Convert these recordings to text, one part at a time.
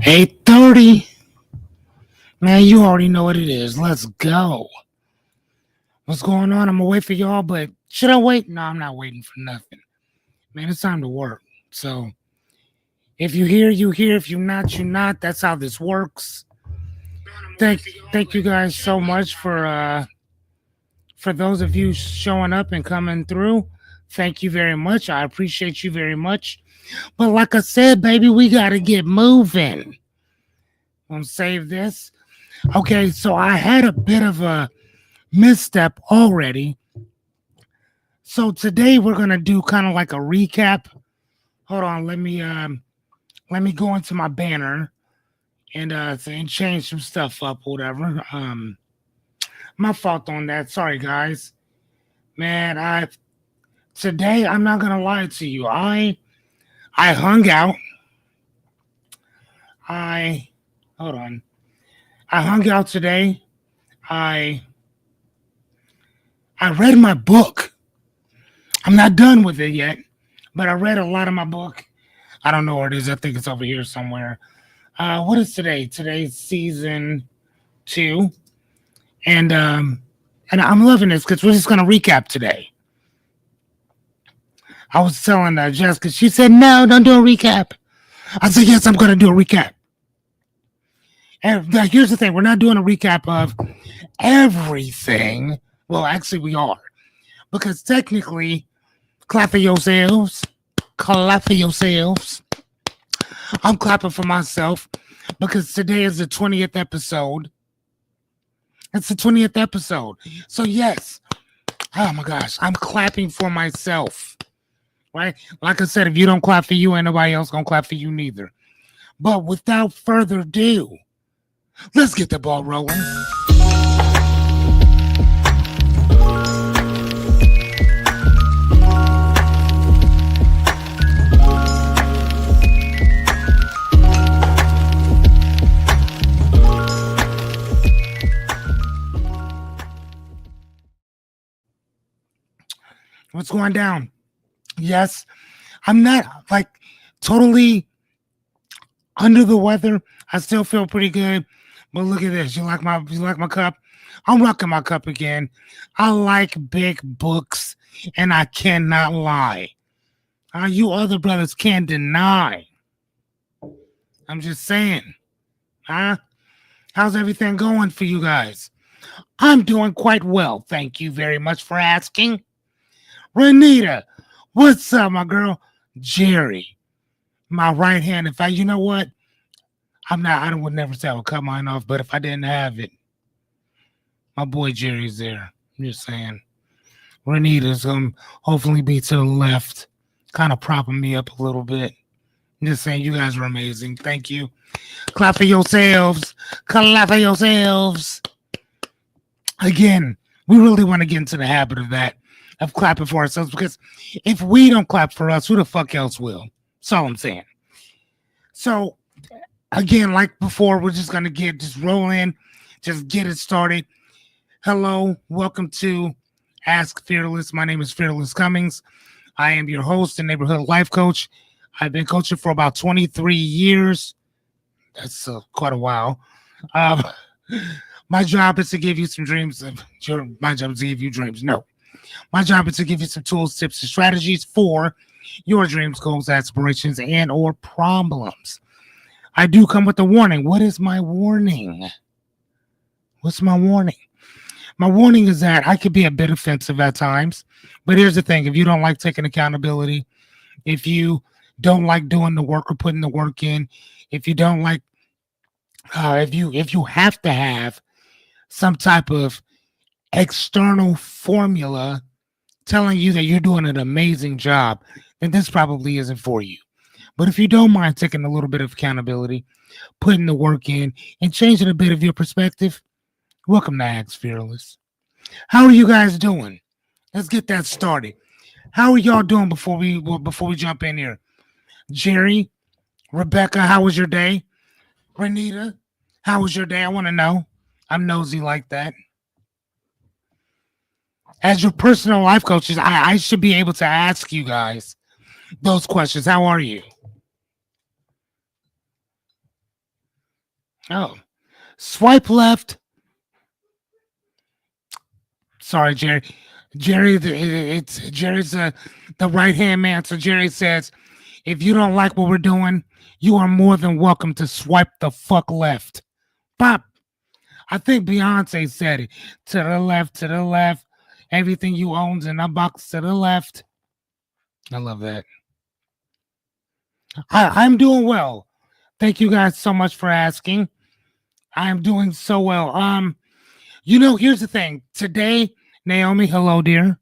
8:30. Man, you already know what it is. Let's go. What's going on? I'm gonna wait for y'all, but should I wait? No, I'm not waiting for nothing. Man, it's time to work. So if you hear, you hear. If you not, you not. That's how this works. Thank you guys so much for those of you showing up and coming through. Thank you very much. I appreciate you very much. But like I said, baby, we gotta get moving. I'm gonna save this. Okay, so I had a bit of a misstep already. So today we're gonna do kind of like a recap. Hold on, let me go into my banner and change some stuff up, whatever. My fault on that. Sorry, guys. Man, today I'm not gonna lie to you. I hung out. Hold on. I hung out today. I read my book. I'm not done with it yet, but I read a lot of my book. I don't know where it is. I think it's over here somewhere. What is today? Today's season 2, and I'm loving this because we're just gonna recap today. I was telling Jessica, she said, "No, don't do a recap." I said, "Yes, I'm gonna do a recap." And here's the thing: we're not doing a recap of everything. Well, actually, we are, because technically, clap for yourselves. Clap for yourselves. I'm clapping for myself because today is the 20th episode. It's the 20th episode. So yes, oh my gosh, I'm clapping for myself. Right? Like I said, if you don't clap for you, ain't nobody else gonna clap for you neither. But without further ado, let's get the ball rolling. What's going down? Yes, I'm not like totally under the weather. I still feel pretty good. But look at this. You like my cup? I'm rocking my cup again. I like big books, and I cannot lie. You other brothers can't deny. I'm just saying. How's everything going for you guys? I'm doing quite well. Thank you very much for asking. Renita, what's up, my girl? Jerry, my right hand. In fact, you know what? I would never say I would cut mine off, but if I didn't have it, my boy Jerry's there. I'm just saying. Renita's going to hopefully be to the left, kind of propping me up a little bit. I'm just saying, you guys are amazing. Thank you. Clap for yourselves. Clap for yourselves. Again, we really want to get into the habit of that, of clapping for ourselves, because if we don't clap for us, who the fuck else will? That's all I'm saying. So, again, like before, we're just going to just roll in, just get it started. Hello, welcome to Ask Fearless. My name is Fearless Cummings. I am your host and neighborhood life coach. I've been coaching for about 23 years. That's quite a while. My job is to give you some dreams. My job is to give you dreams. No. My job is to give you some tools, tips, and strategies for your dreams, goals, aspirations, and or problems. I do come with a warning. What is my warning? What's my warning? My warning is that I could be a bit offensive at times. But here's the thing. If you don't like taking accountability, if you don't like doing the work or putting the work in, if you don't like, if you have to have some type of external formula telling you that you're doing an amazing job, then this probably isn't for you. But if you don't mind taking a little bit of accountability, putting the work in, and changing a bit of your perspective, welcome to Ask Fearless. How are you guys doing? Let's get that started. How are y'all doing before we jump in here? Jerry, Rebecca, how was your day? Renita, how was your day? I want to know. I'm nosy like that. As your personal life coaches, I should be able to ask you guys those questions. How are you? Oh, swipe left. Sorry, Jerry. Jerry, it's Jerry's the right hand man. So Jerry says, if you don't like what we're doing, you are more than welcome to swipe the fuck left. Pop. I think Beyonce said it. To the left, to the left. Everything you owns in a box to the left. I love that. I'm doing well. Thank you guys so much for asking. I am doing so well. Here's the thing. Today, Naomi, hello, dear.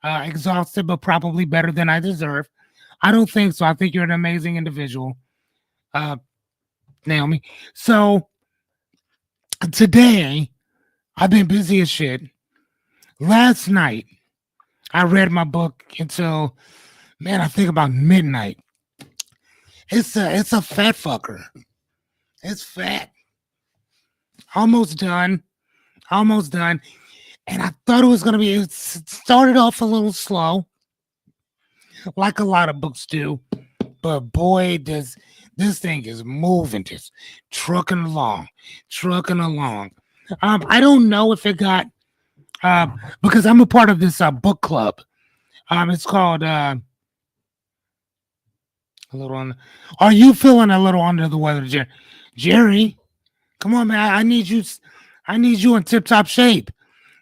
Exhausted, but probably better than I deserve. I don't think so. I think you're an amazing individual, uh, Naomi. So today, I've been busy as shit. Last night, I read my book until, man, I think about midnight. It's a fat fucker. It's fat. Almost done. Almost done. And I thought it was gonna be. It started off a little slow, like a lot of books do. But boy, does this thing is moving, just trucking along. I don't know if it got because I'm a part of this book club. It's called a little. Are you feeling a little under the weather, Jerry? Jerry, come on, man. I need you. I need you in tip top shape.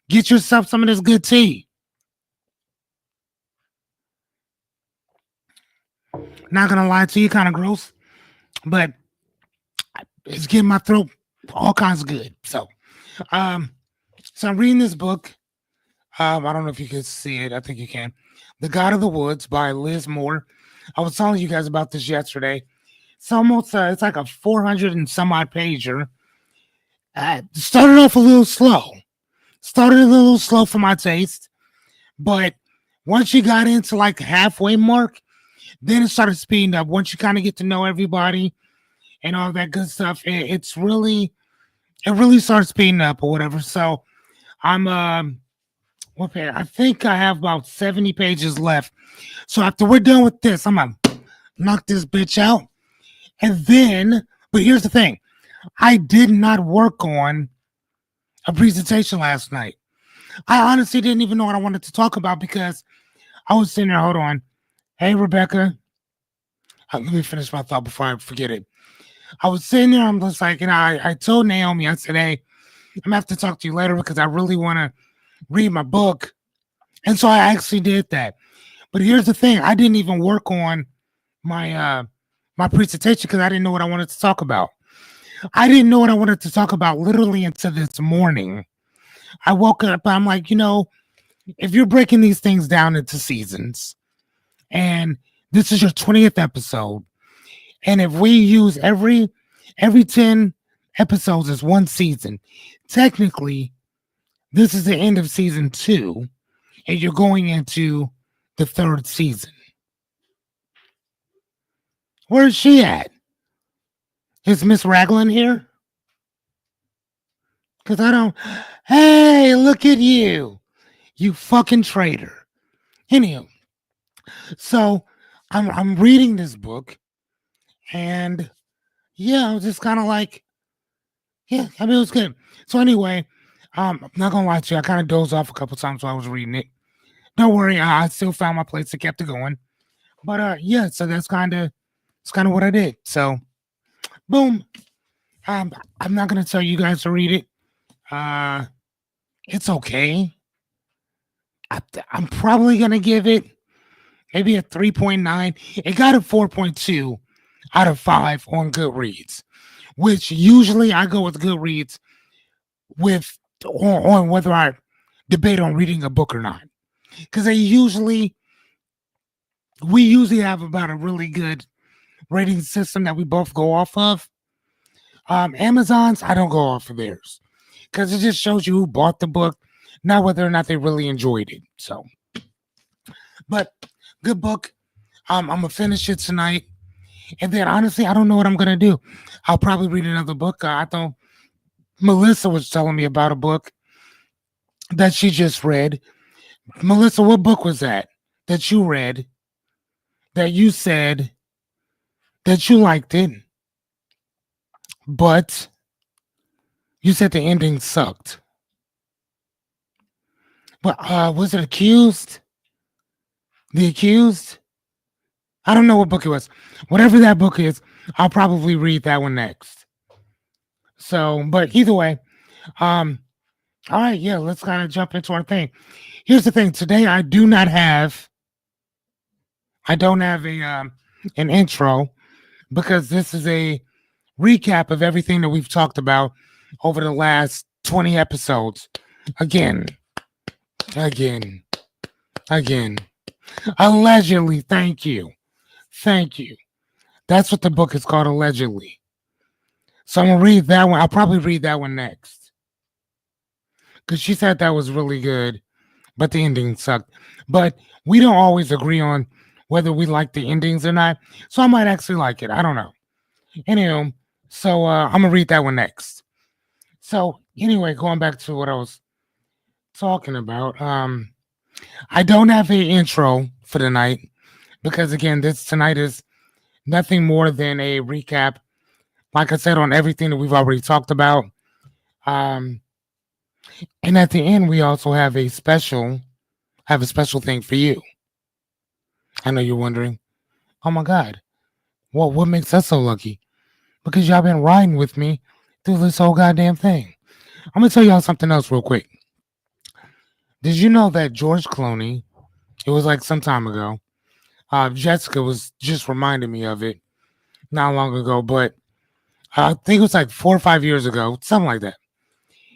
Get yourself some of this good tea. Not gonna lie to you, kind of gross, but it's getting my throat all kinds of good. Um, so I'm reading this book. I don't know if you can see it. I think you can. The God of the Woods by Liz Moore. I was telling you guys about this yesterday. It's almost it's like a 400 and some odd pager. Started off a little slow. Started a little slow for my taste, but once you got into like the halfway mark, then it started speeding up. Once you kind of get to know everybody and all that good stuff, it really starts speeding up or whatever. So I'm what page? I think I have about 70 pages left. So after we're done with this, I'm gonna knock this bitch out. And then, but here's the thing. I did not work on a presentation last night. I honestly didn't even know what I wanted to talk about because I was sitting there, hold on. Hey Rebecca. Let me finish my thought before I forget it. I was sitting there, I'm just like, I told Naomi, I said, hey, I'm gonna have to talk to you later because I really wanna read my book. And so I actually did that. But here's the thing, I didn't even work on my presentation because I didn't know what I wanted to talk about. I didn't know what I wanted to talk about literally until this morning. I woke up, I'm like, if you're breaking these things down into seasons, and this is your 20th episode, and if we use every 10 episodes as one season, technically this is the end of season 2 and you're going into the third season. Where is she at? Is Miss Raglan here? Because I don't. Hey, look at you. You fucking traitor. Anyhow, so I'm reading this book and yeah, I was just kind of like, yeah, I mean, it was good. So anyway, I'm not gonna lie to you, I kind of dozed off a couple times while I was reading it. Don't worry, I still found my place and kept it going. But yeah, so it's kind of what I did. So boom. I'm not gonna tell you guys to read it. Uh, it's okay. I'm probably gonna give it maybe a 3.9. It got a 4.2 out of 5 on Goodreads, which usually I go with Goodreads with on whether I debate on reading a book or not, because we usually have about a really good rating system that we both go off of. Amazon's, I don't go off of theirs because it just shows you who bought the book, not whether or not they really enjoyed it. So, but good book. I'm gonna finish it tonight, and then honestly, I don't know what I'm gonna do. I'll probably read another book. I thought Melissa was telling me about a book that she just read. Melissa, what book was that you read that you said that you liked it, but You said the ending sucked. But was it Accused? The Accused? I don't know what book it was. Whatever that book is, I'll probably read that one next. So, but either way, um, all right, yeah, let's kind of jump into our thing. Here's the thing. Today I don't have a an intro because this is a recap of everything that we've talked about over the last 20 episodes. Again, again, again. Allegedly, thank you. Thank you. That's what the book is called, allegedly. So I'm gonna read that one. I'll probably read that one next. Because she said that was really good, but the ending sucked. But we don't always agree on whether we like the endings or not. So I might actually like it. I don't know. Anyway, so I'm gonna read that one next. So anyway, going back to what I was talking about, I don't have an intro for tonight because again, this tonight is nothing more than a recap. Like I said, on everything that we've already talked about. Um, and at the end, we also have a special thing for you. I know you're wondering, oh my God, what makes us so lucky? Because y'all been riding with me through this whole goddamn thing. I'm gonna tell y'all something else real quick. Did you know that George Clooney? It was like some time ago. Jessica was just reminding me of it not long ago, but I think it was like 4 or 5 years ago, something like that.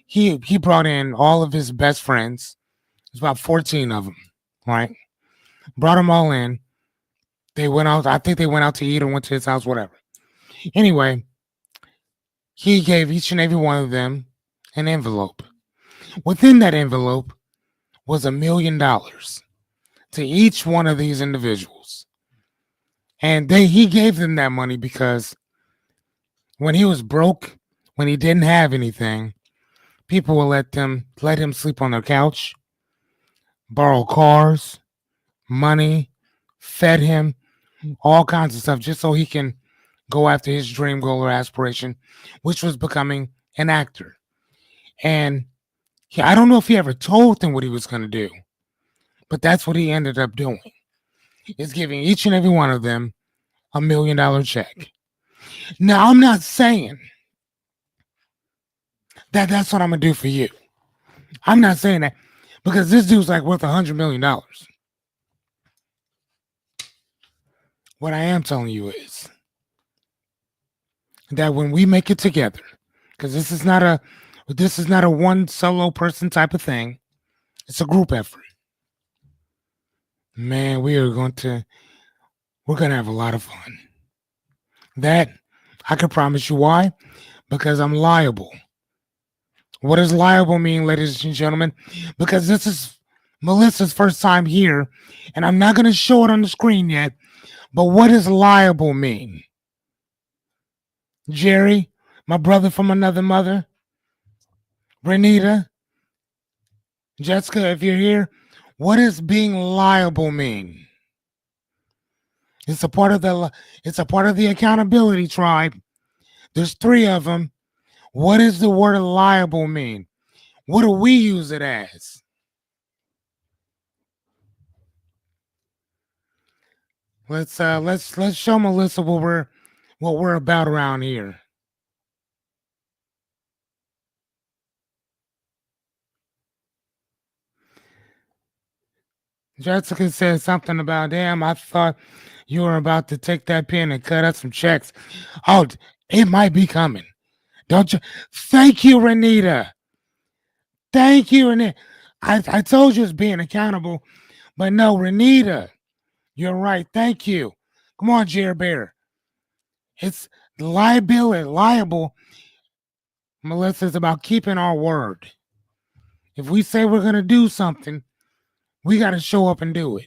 He brought in all of his best friends. There's about 14 of them, right? Brought them all in. They went out. I think they went out to eat or went to his house, whatever. Anyway, he gave each and every one of them an envelope. Within that envelope was $1 million to each one of these individuals. And he gave them that money because when he was broke, when he didn't have anything, people would let him sleep on their couch, borrow cars, money, fed him, all kinds of stuff just so he can go after his dream goal or aspiration, which was becoming an actor. And I don't know if he ever told them what he was going to do, but that's what he ended up doing. Is giving each and every one of them $1 million check. Now, I'm not saying that that's what I'm going to do for you. I'm not saying that because this dude's like worth $100 million. What I am telling you is that when we make it together, because this is not a one solo person type of thing. It's a group effort. Man, we're gonna have a lot of fun. That I can promise you. Why? Because I'm liable. What does liable mean, ladies and gentlemen? Because this is Melissa's first time here, and I'm not gonna show it on the screen yet. But what does liable mean? Jerry, my brother from another mother, Renita, Jessica, if you're here, what does being liable mean? It's a part of the accountability tribe. There's three of them. What does the word liable mean? What do we use it as? Let's show Melissa what we're about around here. Jessica said something about, damn, I thought you were about to take that pen and cut us some checks. Oh, it might be coming. Don't you? Thank you, Renita. Thank you, Renita. I told you it's being accountable, but no, Renita, you're right. Thank you. Come on, Jer Bear. It's liable. Melissa is about keeping our word. If we say we're gonna do something, we gotta show up and do it.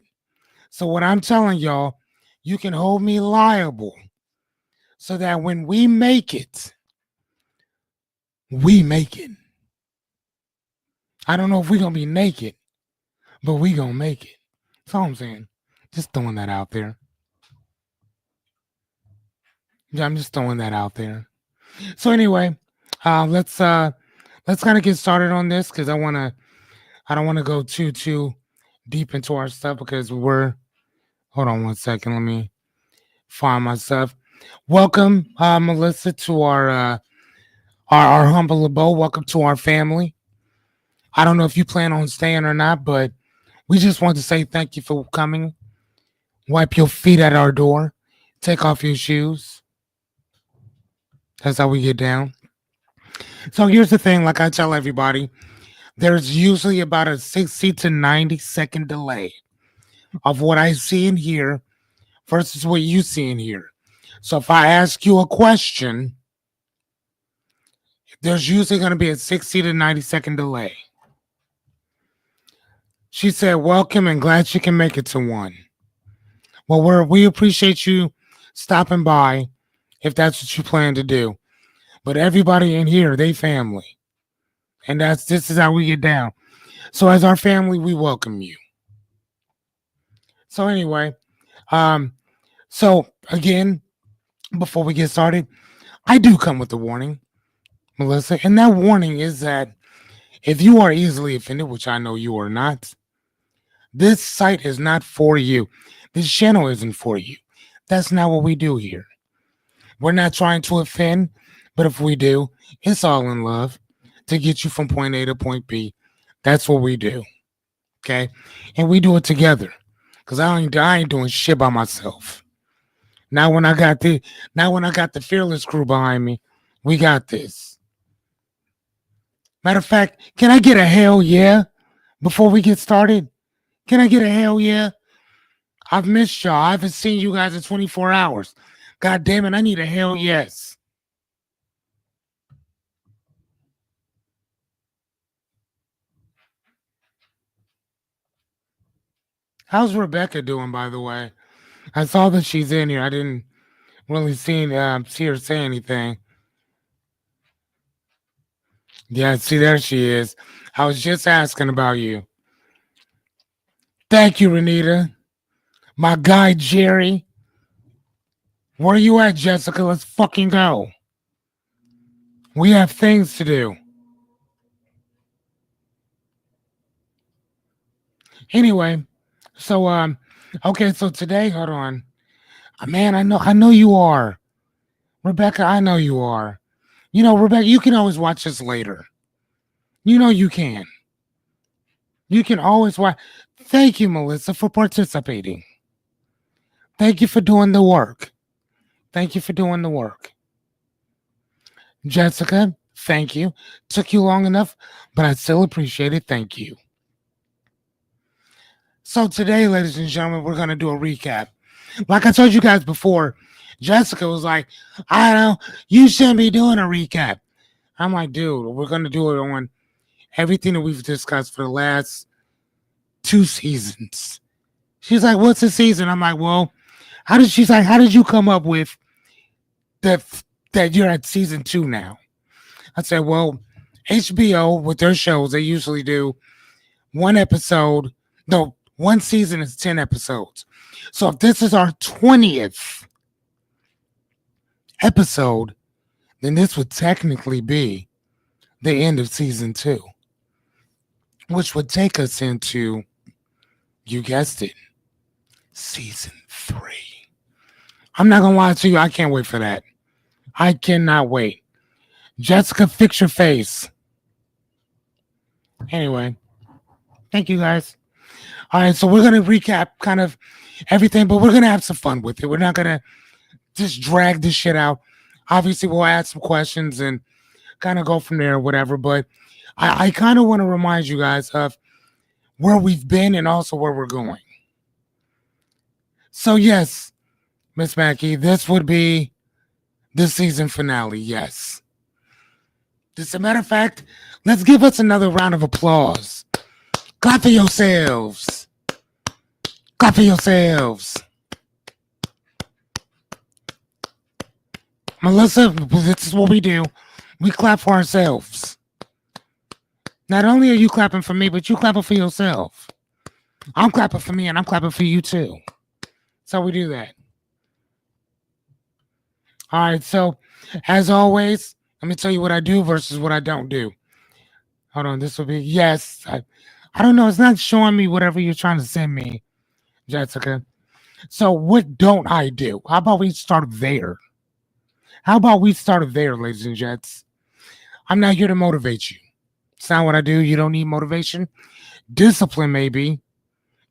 So what I'm telling y'all, you can hold me liable so that when we make it, we make it. I don't know if we're gonna be naked, but we gonna make it. That's all I'm saying. Just throwing that out there. Yeah, I'm just throwing that out there. So anyway, let's let's kind of get started on this because I don't want to go too deep into our stuff because we're hold on one second. Let me find myself. Welcome, Melissa, to our humble abode. Welcome to our family. I don't know if you plan on staying or not, but we just want to say thank you for coming. Wipe your feet at our door. Take off your shoes. That's how we get down. So here's the thing, like I tell everybody, there's usually about a 60 to 90-second delay of what I see and hear versus what you see and hear. So if I ask you a question, there's usually going to be a 60 to 90-second delay. She said, welcome and glad she can make it to one. Well, we appreciate you stopping by if that's what you plan to do. But everybody in here, they family. And this is how we get down. So as our family, we welcome you. So anyway, um, so again, before we get started, I do come with a warning, Melissa. And that warning is that if you are easily offended, which I know you are not, this site is not for you. This channel isn't for you. That's not what we do here. We're not trying to offend, but if we do, it's all in love to get you from point A to point B. That's what we do. Okay? And we do it together. Cause I ain't doing shit by myself. Now when I got the fearless crew behind me, we got this. Matter of fact, can I get a hell yeah before we get started? Can I get a hell yeah? I've missed y'all. I haven't seen you guys in 24 hours. God damn it, I need a hell yes. How's Rebecca doing, by the way? I saw that she's in here. I didn't really see her say anything. Yeah, see, there she is. I was just asking about you. Thank you, Renita. My guy, Jerry. Where you at, Jessica? Let's fucking go. We have things to do. Anyway, so okay, so today, hold on. Man, I know you are. Rebecca, I know you are. You know, Rebecca, you can always watch this later. You know you can. You can always watch. Thank you, Melissa, for participating. Thank you for doing the work. Thank you for doing the work. Jessica, thank you. Took you long enough, but I still appreciate it. Thank you. So today, ladies and gentlemen, we're gonna do a recap. Like I told you guys before, Jessica was like, I don't, you shouldn't be doing a recap. I'm like, dude, we're gonna do it on everything that we've discussed for the last 2 seasons. She's like, what's a season? I'm like, well, how did you come up with that that you're at season 2 now? I said, well, HBO with their shows, they usually do one episode. No, one season is 10 episodes. So if this is our 20th episode, then this would technically be the end of season 2, which would take us into, you guessed it, season 3. I'm not gonna lie to you, I can't wait for that. I cannot wait. Jessica, fix your face. Anyway, thank you guys. All right, so we're gonna recap kind of everything, but we're gonna have some fun with it. We're not gonna just drag this shit out. Obviously, we'll add some questions and kind of go from there or whatever. But I kind of want to remind you guys of where we've been and also where we're going. So yes, Miss Mackey, this would be the season finale. Yes. As a matter of fact, let's give us another round of applause. Clap for yourselves. Clap for yourselves. Melissa, this is what we do. We clap for ourselves. Not only are you clapping for me, but you clapping for yourself. I'm clapping for me and I'm clapping for you too. That's how we do that. All right, so as always, let me tell you what I do versus what I don't do. Hold on. This will be yes. I don't know. It's not showing me whatever you're trying to send me, Jessica. So what don't I do? How about we start there? How about we start there, ladies and gents? I'm not here to motivate you. It's not what I do. You don't need motivation. Discipline, maybe,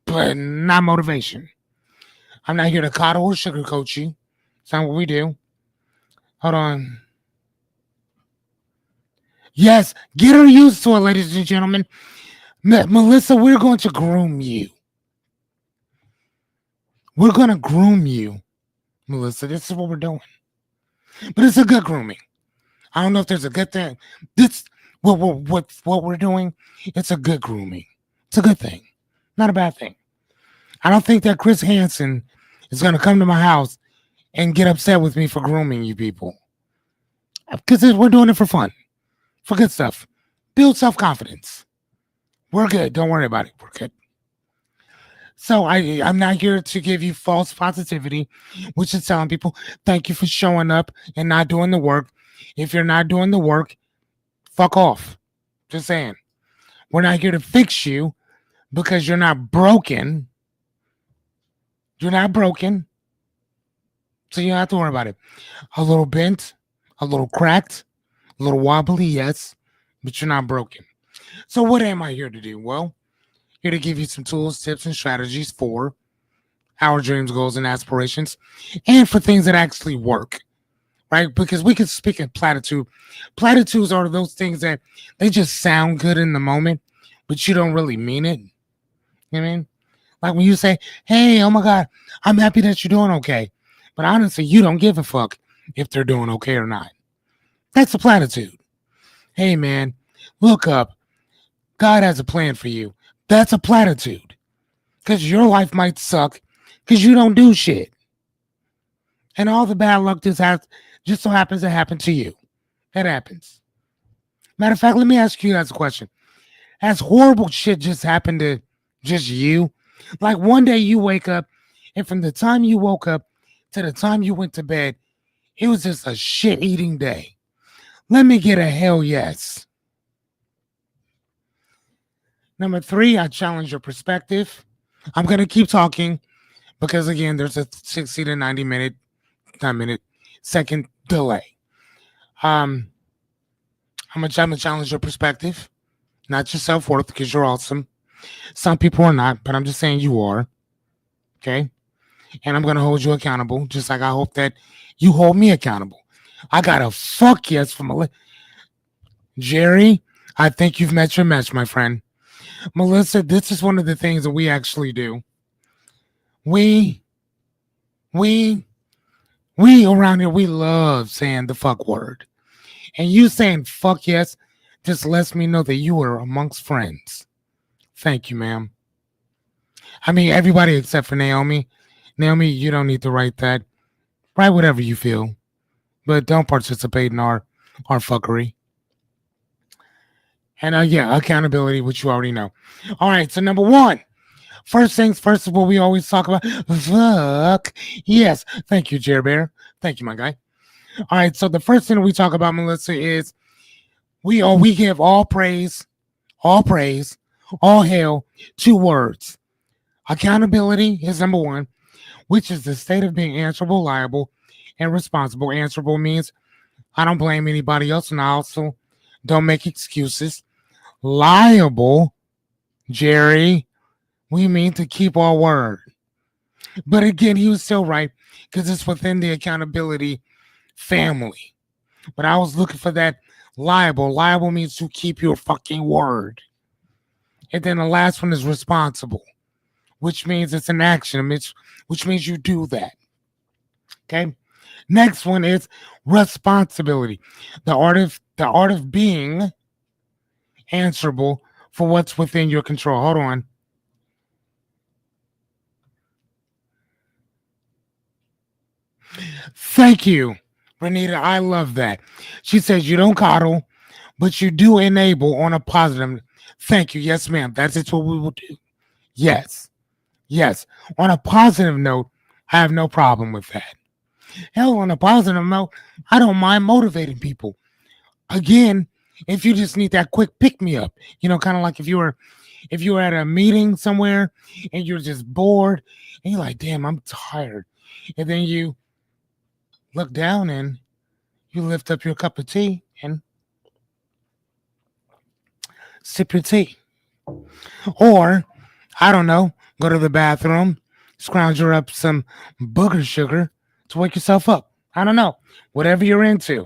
but not motivation. I'm not here to coddle or sugarcoat you. It's not what we do. Hold on. Yes, get her used to it, ladies and gentlemen. Melissa, we're going to groom you. We're going to groom you, Melissa. This is what we're doing. But it's a good grooming. I don't know if there's a good thing. This what we're doing. It's a good grooming. It's a good thing, not a bad thing. I don't think that Chris Hansen is going to come to my house and get upset with me for grooming you people because we're doing it for fun, for good stuff. Build self confidence. We're good. Don't worry about it. We're good. So I'm not here to give you false positivity, which is telling people thank you for showing up and not doing the work. If you're not doing the work, fuck off. Just saying. We're not here to fix you because you're not broken. You're not broken. So you don't have to worry about it. A little bent, a little cracked, a little wobbly, yes, but you're not broken. So what am I here to do? Well, here to give you some tools, tips, and strategies for our dreams, goals, and aspirations, and for things that actually work, right? Because we can speak in platitude. Platitudes are those things that they just sound good in the moment, but you don't really mean it. You know what I mean? Like when you say, hey, oh my God, I'm happy that you're doing okay. But honestly, you don't give a fuck if they're doing okay or not. That's a platitude. Hey, man, look up. God has a plan for you. That's a platitude. Because your life might suck because you don't do shit. And all the bad luck just so happens to happen to you. That happens. Matter of fact, let me ask you guys a question. Has horrible shit just happened to just you? Like one day you wake up, and from the time you woke up to the time you went to bed, it was just a shit eating day. Let me get a hell yes. Number 3, I challenge your perspective. I'm going to keep talking because, again, there's a 60 to 90 minute, 9 minute, second delay. I'm going to challenge your perspective, not your self worth, because you're awesome. Some people are not, but I'm just saying you are. Okay? And I'm going to hold you accountable, just like I hope that you hold me accountable. I got a fuck yes from Jerry. I think you've met your match, my friend. Melissa, this is one of the things that we actually do. We around here, we love saying the fuck word. And you saying fuck yes just lets me know that you are amongst friends. Thank you, ma'am. I mean, everybody except for Naomi. Naomi, you don't need to write that. Write whatever you feel. But don't participate in our fuckery. And yeah, accountability, which you already know. All right, so number 1. First things first is what we always talk about. Fuck. Yes. Thank you, Jer Bear. Thank you, my guy. All right, so the first thing we talk about, Melissa, is we give all praise, all hail, 2 words. Accountability is number 1, which is the state of being answerable, liable, and responsible. Answerable means I don't blame anybody else, and I also don't make excuses. Liable, Jerry, we mean to keep our word. But again, he was still right because it's within the accountability family. But I was looking for that liable. Liable means to keep your fucking word. And then the last one is responsible, which means it's an action, which means you do that. Okay. Next one is responsibility. The art of being answerable for what's within your control. Hold on. Thank you, Renita. I love that. She says you don't coddle, but you do enable on a positive. Thank you. Yes, ma'am. That's it. What we will do. Yes. Yes. On a positive note, I have no problem with that. Hell, on a positive note, I don't mind motivating people. Again, if you just need that quick pick me up, kind of like if you were at a meeting somewhere and you're just bored and you're like, damn, I'm tired. And then you look down and you lift up your cup of tea and sip your tea. Or, I don't know, go to the bathroom, scrounge up some booger sugar to wake yourself up. I don't know, whatever you're into.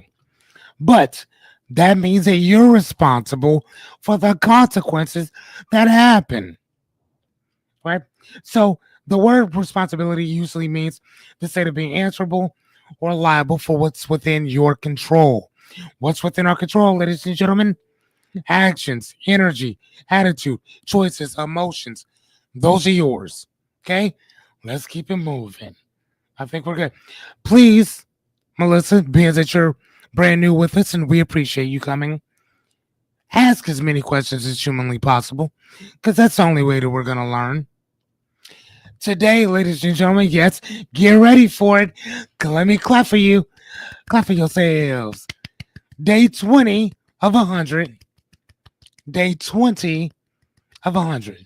But that means that you're responsible for the consequences that happen, right? So the word responsibility usually means the state of being answerable or liable for what's within your control. What's within our control, ladies and gentlemen? Actions, energy, attitude, choices, emotions. Those are yours. Okay? Let's keep it moving. I think we're good. Please, Melissa, being that you're brand new with us and we appreciate you coming, ask as many questions as humanly possible because that's the only way that we're going to learn. Today, ladies and gentlemen, yes, get ready for it. Let me clap for you. Clap for yourselves. Day 20 of 100. Day 20 of 100.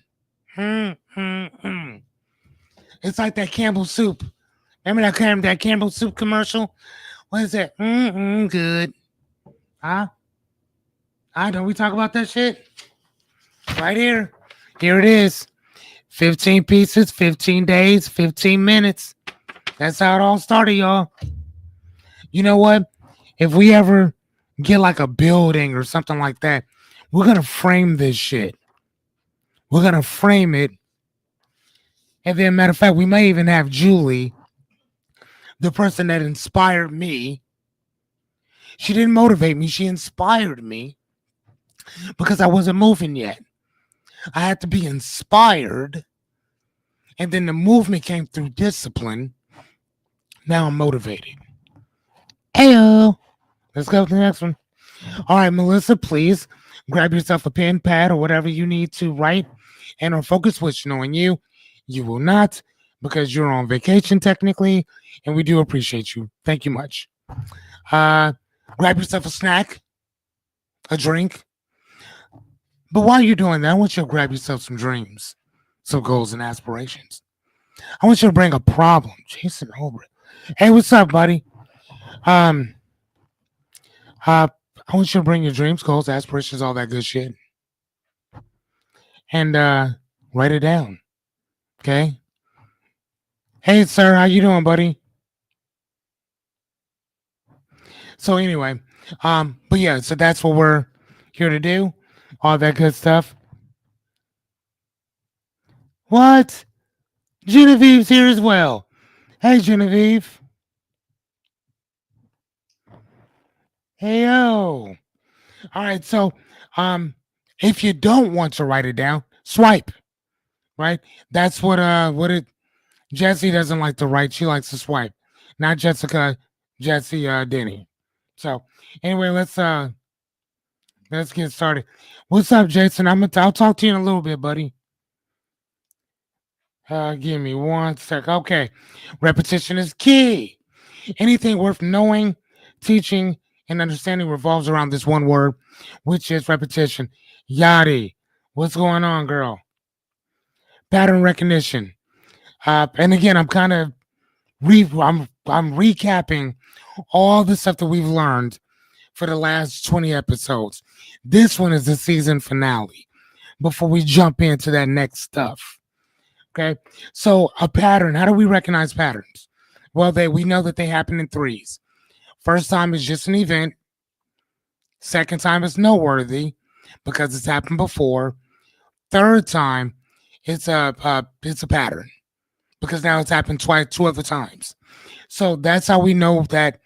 It's like that Campbell soup. Remember that Campbell soup commercial? What is that? Good. Huh? Don't we talk about that shit? Right here. Here it is. 15 pieces, 15 days, 15 minutes. That's how it all started, y'all. You know what? If we ever get like a building or something like that, we're going to frame this shit. We're going to frame it. And then, matter of fact, we may even have Julie, the person that inspired me. She didn't motivate me. She inspired me because I wasn't moving yet. I had to be inspired. And then the movement came through discipline. Now I'm motivated. Ayo. Let's go to the next one. All right, Melissa, please grab yourself a pen, pad, or whatever you need to write and or focus, which knowing you will not because you're on vacation technically, and we do appreciate you. Thank you much. Grab yourself a snack, a drink. But while you're doing that, I want you to grab yourself some dreams, some goals and aspirations. I want you to bring a problem. Jason Holbrook. Hey, what's up, buddy? Um, I want you to bring your dreams, goals, aspirations, all that good shit. And write it down. Okay? Hey, sir, how you doing, buddy? So anyway, but yeah, so that's what we're here to do. All that good stuff. What? Genevieve's here as well. Hey, Genevieve. Hey, yo. All right, so if you don't want to write it down, swipe. Right? That's what it. Jessie doesn't like to write. She likes to swipe. Not Jessica. Jessie. Denny. So anyway, let's get started. What's up, Jason? I'll talk to you in a little bit, buddy. Give me one sec. Okay. Repetition is key. Anything worth knowing, teaching, and understanding revolves around this one word, which is repetition. Yadi. What's going on, girl? Pattern recognition. And again, I'm kind of I'm recapping all the stuff that we've learned for the last 20 episodes. This one is the season finale before we jump into that next stuff. Okay. So a pattern, how do we recognize patterns? Well, we know that they happen in threes. First time is just an event. Second time is noteworthy because it's happened before. Third time, it's a pattern because now it's happened two other times. So that's how we know that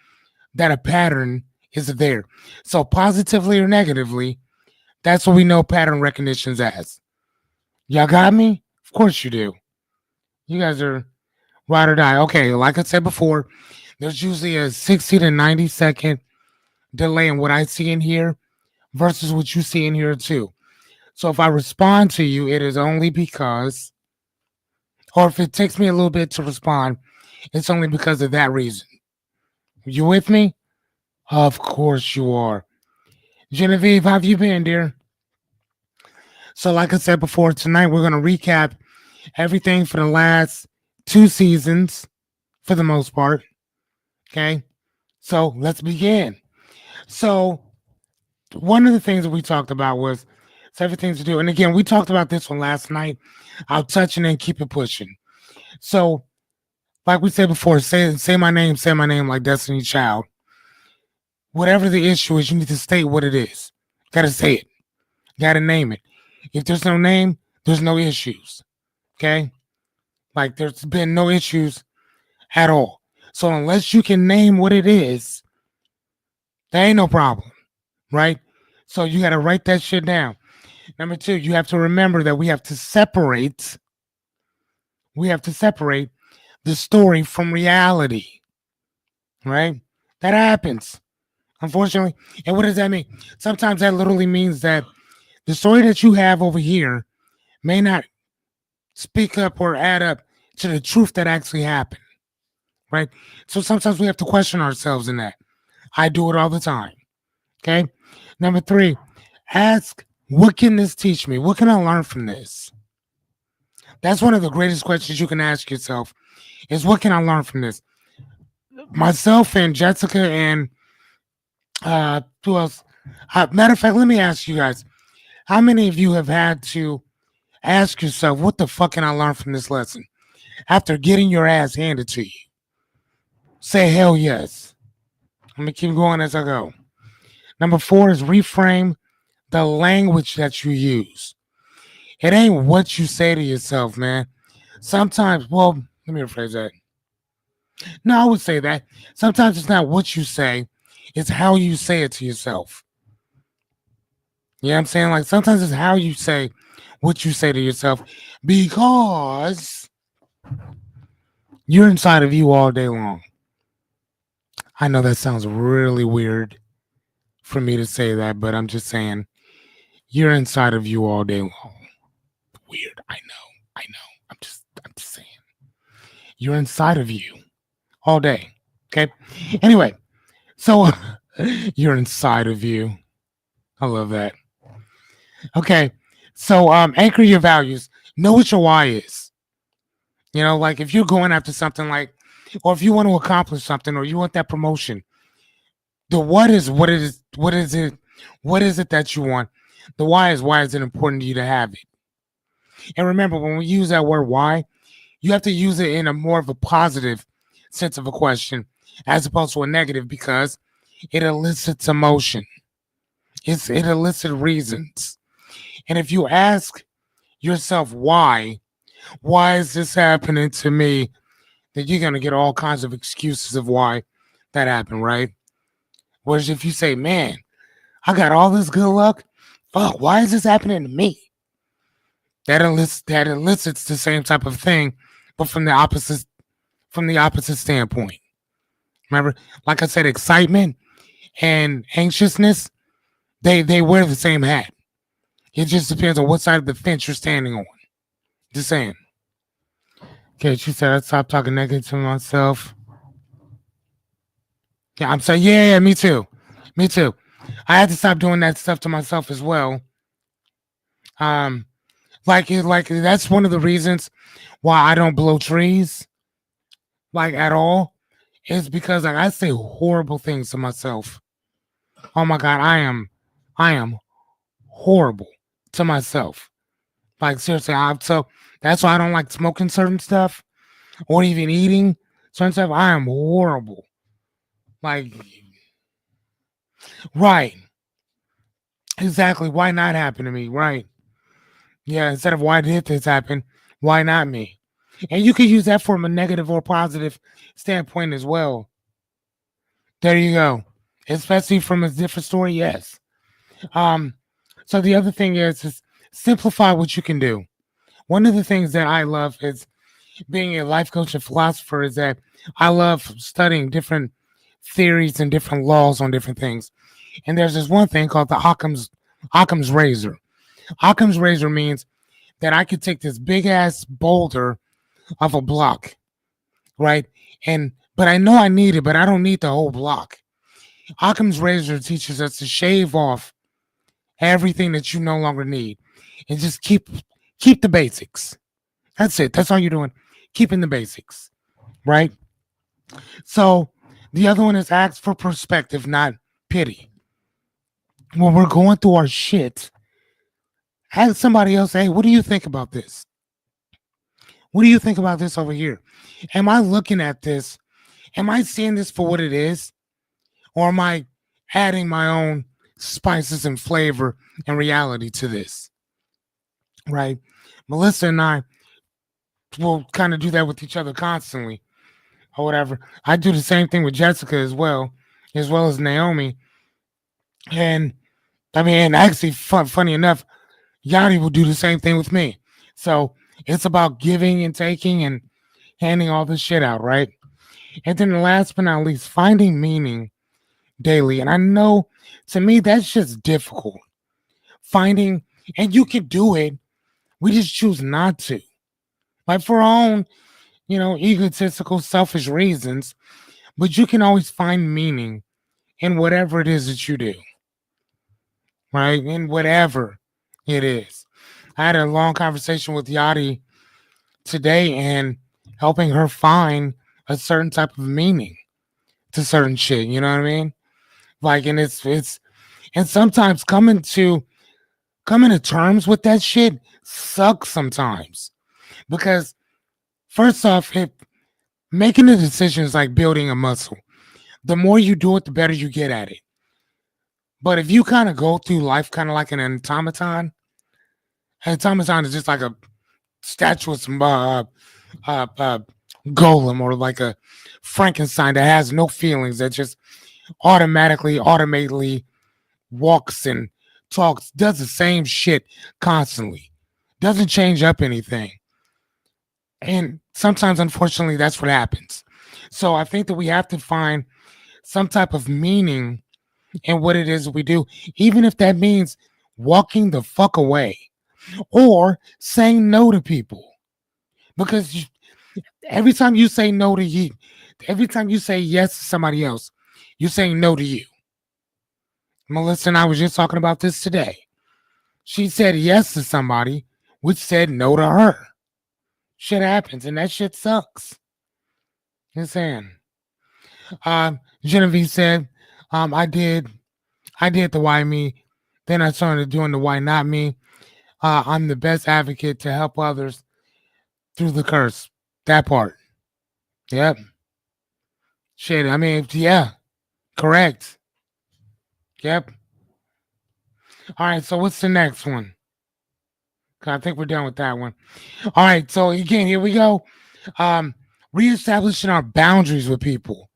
a pattern is there. So positively or negatively, that's what we know pattern recognitions as. Y'all got me? Of course you do. You guys are ride or die. Okay, like I said before, there's usually a 60 to 90-second delay in what I see in here versus what you see in here too. So if I respond to you, it is only because, or if it takes me a little bit to respond, it's only because of that reason. You with me? Of course you are. Genevieve, how have you been, dear? So, like I said before, tonight we're going to recap everything for the last two seasons for the most part. Okay. So, let's begin. So, one of the things that we talked about was seven things to do. And again, we talked about this one last night. I'll touch and then keep it pushing. So, like we said before, say my name like Destiny Child. Whatever the issue is, you need to state what it is. Gotta say it. Gotta name it. If there's no name, there's no issues. Okay? Like there's been no issues at all. So unless you can name what it is, there ain't no problem. Right? So you gotta write that shit down. Number two, you have to remember that we have to separate the story from reality. Right? That happens. Unfortunately. And what does that mean? Sometimes that literally means that the story that you have over here may not speak up or add up to the truth that actually happened. Right? So sometimes we have to question ourselves in that. I do it all the time. Okay. Number three, ask, what can this teach me? What can I learn from this? That's one of the greatest questions you can ask yourself is what can I learn from this? Myself and Jessica and who else? Matter of fact, let me ask you guys, how many of you have had to ask yourself, what the fuck can I learn from this lesson? After getting your ass handed to you. Say hell yes. Let me keep going as I go. Number four is reframe the language that you use. It ain't what you say to yourself, man. Sometimes, well, let me rephrase that. No, I would say that. Sometimes it's not what you say, it's how you say it to yourself. You know what I'm saying? Like sometimes it's how you say what you say to yourself because you're inside of you all day long. I know that sounds really weird for me to say that, but I'm just saying you're inside of you all day long. Weird. I know. I know. I'm just saying. You're inside of you all day. Okay. Anyway, so you're inside of you. I love that. Okay. So anchor your values. Know what your why is. You know, like if you're going after something like, or if you want to accomplish something or you want that promotion, the what is it that you want? The why is it important to you to have it? And remember, when we use that word why, you have to use it in a more of a positive sense of a question as opposed to a negative because it elicits emotion. It elicits reasons. And if you ask yourself why is this happening to me, then you're gonna get all kinds of excuses of why that happened, right? Whereas if you say, man, I got all this good luck, fuck, why is this happening to me? That elicits the same type of thing, but from the opposite standpoint. Remember, like I said, excitement and anxiousness, they wear the same hat. It just depends on what side of the fence you're standing on. Just saying. Okay, she said I stopped talking negative to myself. Yeah, I'm saying, yeah, me too. Me too. I had to stop doing that stuff to myself as well. Um, like that's one of the reasons why I don't blow trees, like at all, is because like I say horrible things to myself. Oh my god, I am horrible to myself. Like seriously, so that's why I don't like smoking certain stuff or even eating certain stuff. I am horrible. Like right, exactly. Why not happen to me? Right. Yeah. Instead of why did this happen? Why not me? And you can use that from a negative or positive standpoint as well. There you go. Especially from a different story. Yes. Um. So the other thing is simplify what you can do. One of the things that I love is being a life coach and philosopher is that I love studying different theories and different laws on different things. And there's this one thing called the Occam's razor. Occam's razor means that I could take this big ass boulder of a block, right? And but I know I need it, but I don't need the whole block. Occam's razor teaches us to shave off everything that you no longer need, and just keep the basics. That's it. That's all you're doing. Keeping the basics, right? So the other one is ask for perspective, not pity. When we're going through our shit, ask somebody else, hey, what do you think about this? What do you think about this over here? Am I looking at this? Am I seeing this for what it is? Or am I adding my own spices and flavor and reality to this? Right? Melissa and I will kind of do that with each other constantly or whatever. I do the same thing with Jessica as well as Naomi. And I mean, actually, funny enough, Yachty will do the same thing with me. So it's about giving and taking and handing all this shit out, right? And then last but not least, finding meaning daily. And I know to me that's just difficult. Finding, and you can do it. We just choose not to. Like for our own, egotistical, selfish reasons. But you can always find meaning in whatever it is that you do, right? In whatever it is. I had a long conversation with Yachty today and helping her find a certain type of meaning to certain shit. You know what I mean? Like, and it's and sometimes coming to terms with that shit sucks sometimes because first off, making the decision is like building a muscle. The more you do it, the better you get at it. But if you kind of go through life kind of like an automaton is just like a statue's golem or like a Frankenstein that has no feelings, that just automatically walks and talks, does the same shit constantly, doesn't change up anything. And sometimes, unfortunately, that's what happens. So I think that we have to find some type of meaning in what it is we do, even if that means walking the fuck away or saying no to people. Because every time you say no to you, every time you say yes to somebody else, you're saying no to you. Melissa and I was just talking about this today. She said yes to somebody, which said no to her. Shit happens, and that shit sucks. You're saying. Genevieve said, I did the why me. Then I started doing the why not me. I'm the best advocate to help others through the curse. That part. Yep. Shit. I mean, yeah. Correct. Yep. All right. So what's the next one? 'Cause I think we're done with that one. All right. So again, here we go. Um, Reestablishing our boundaries with people.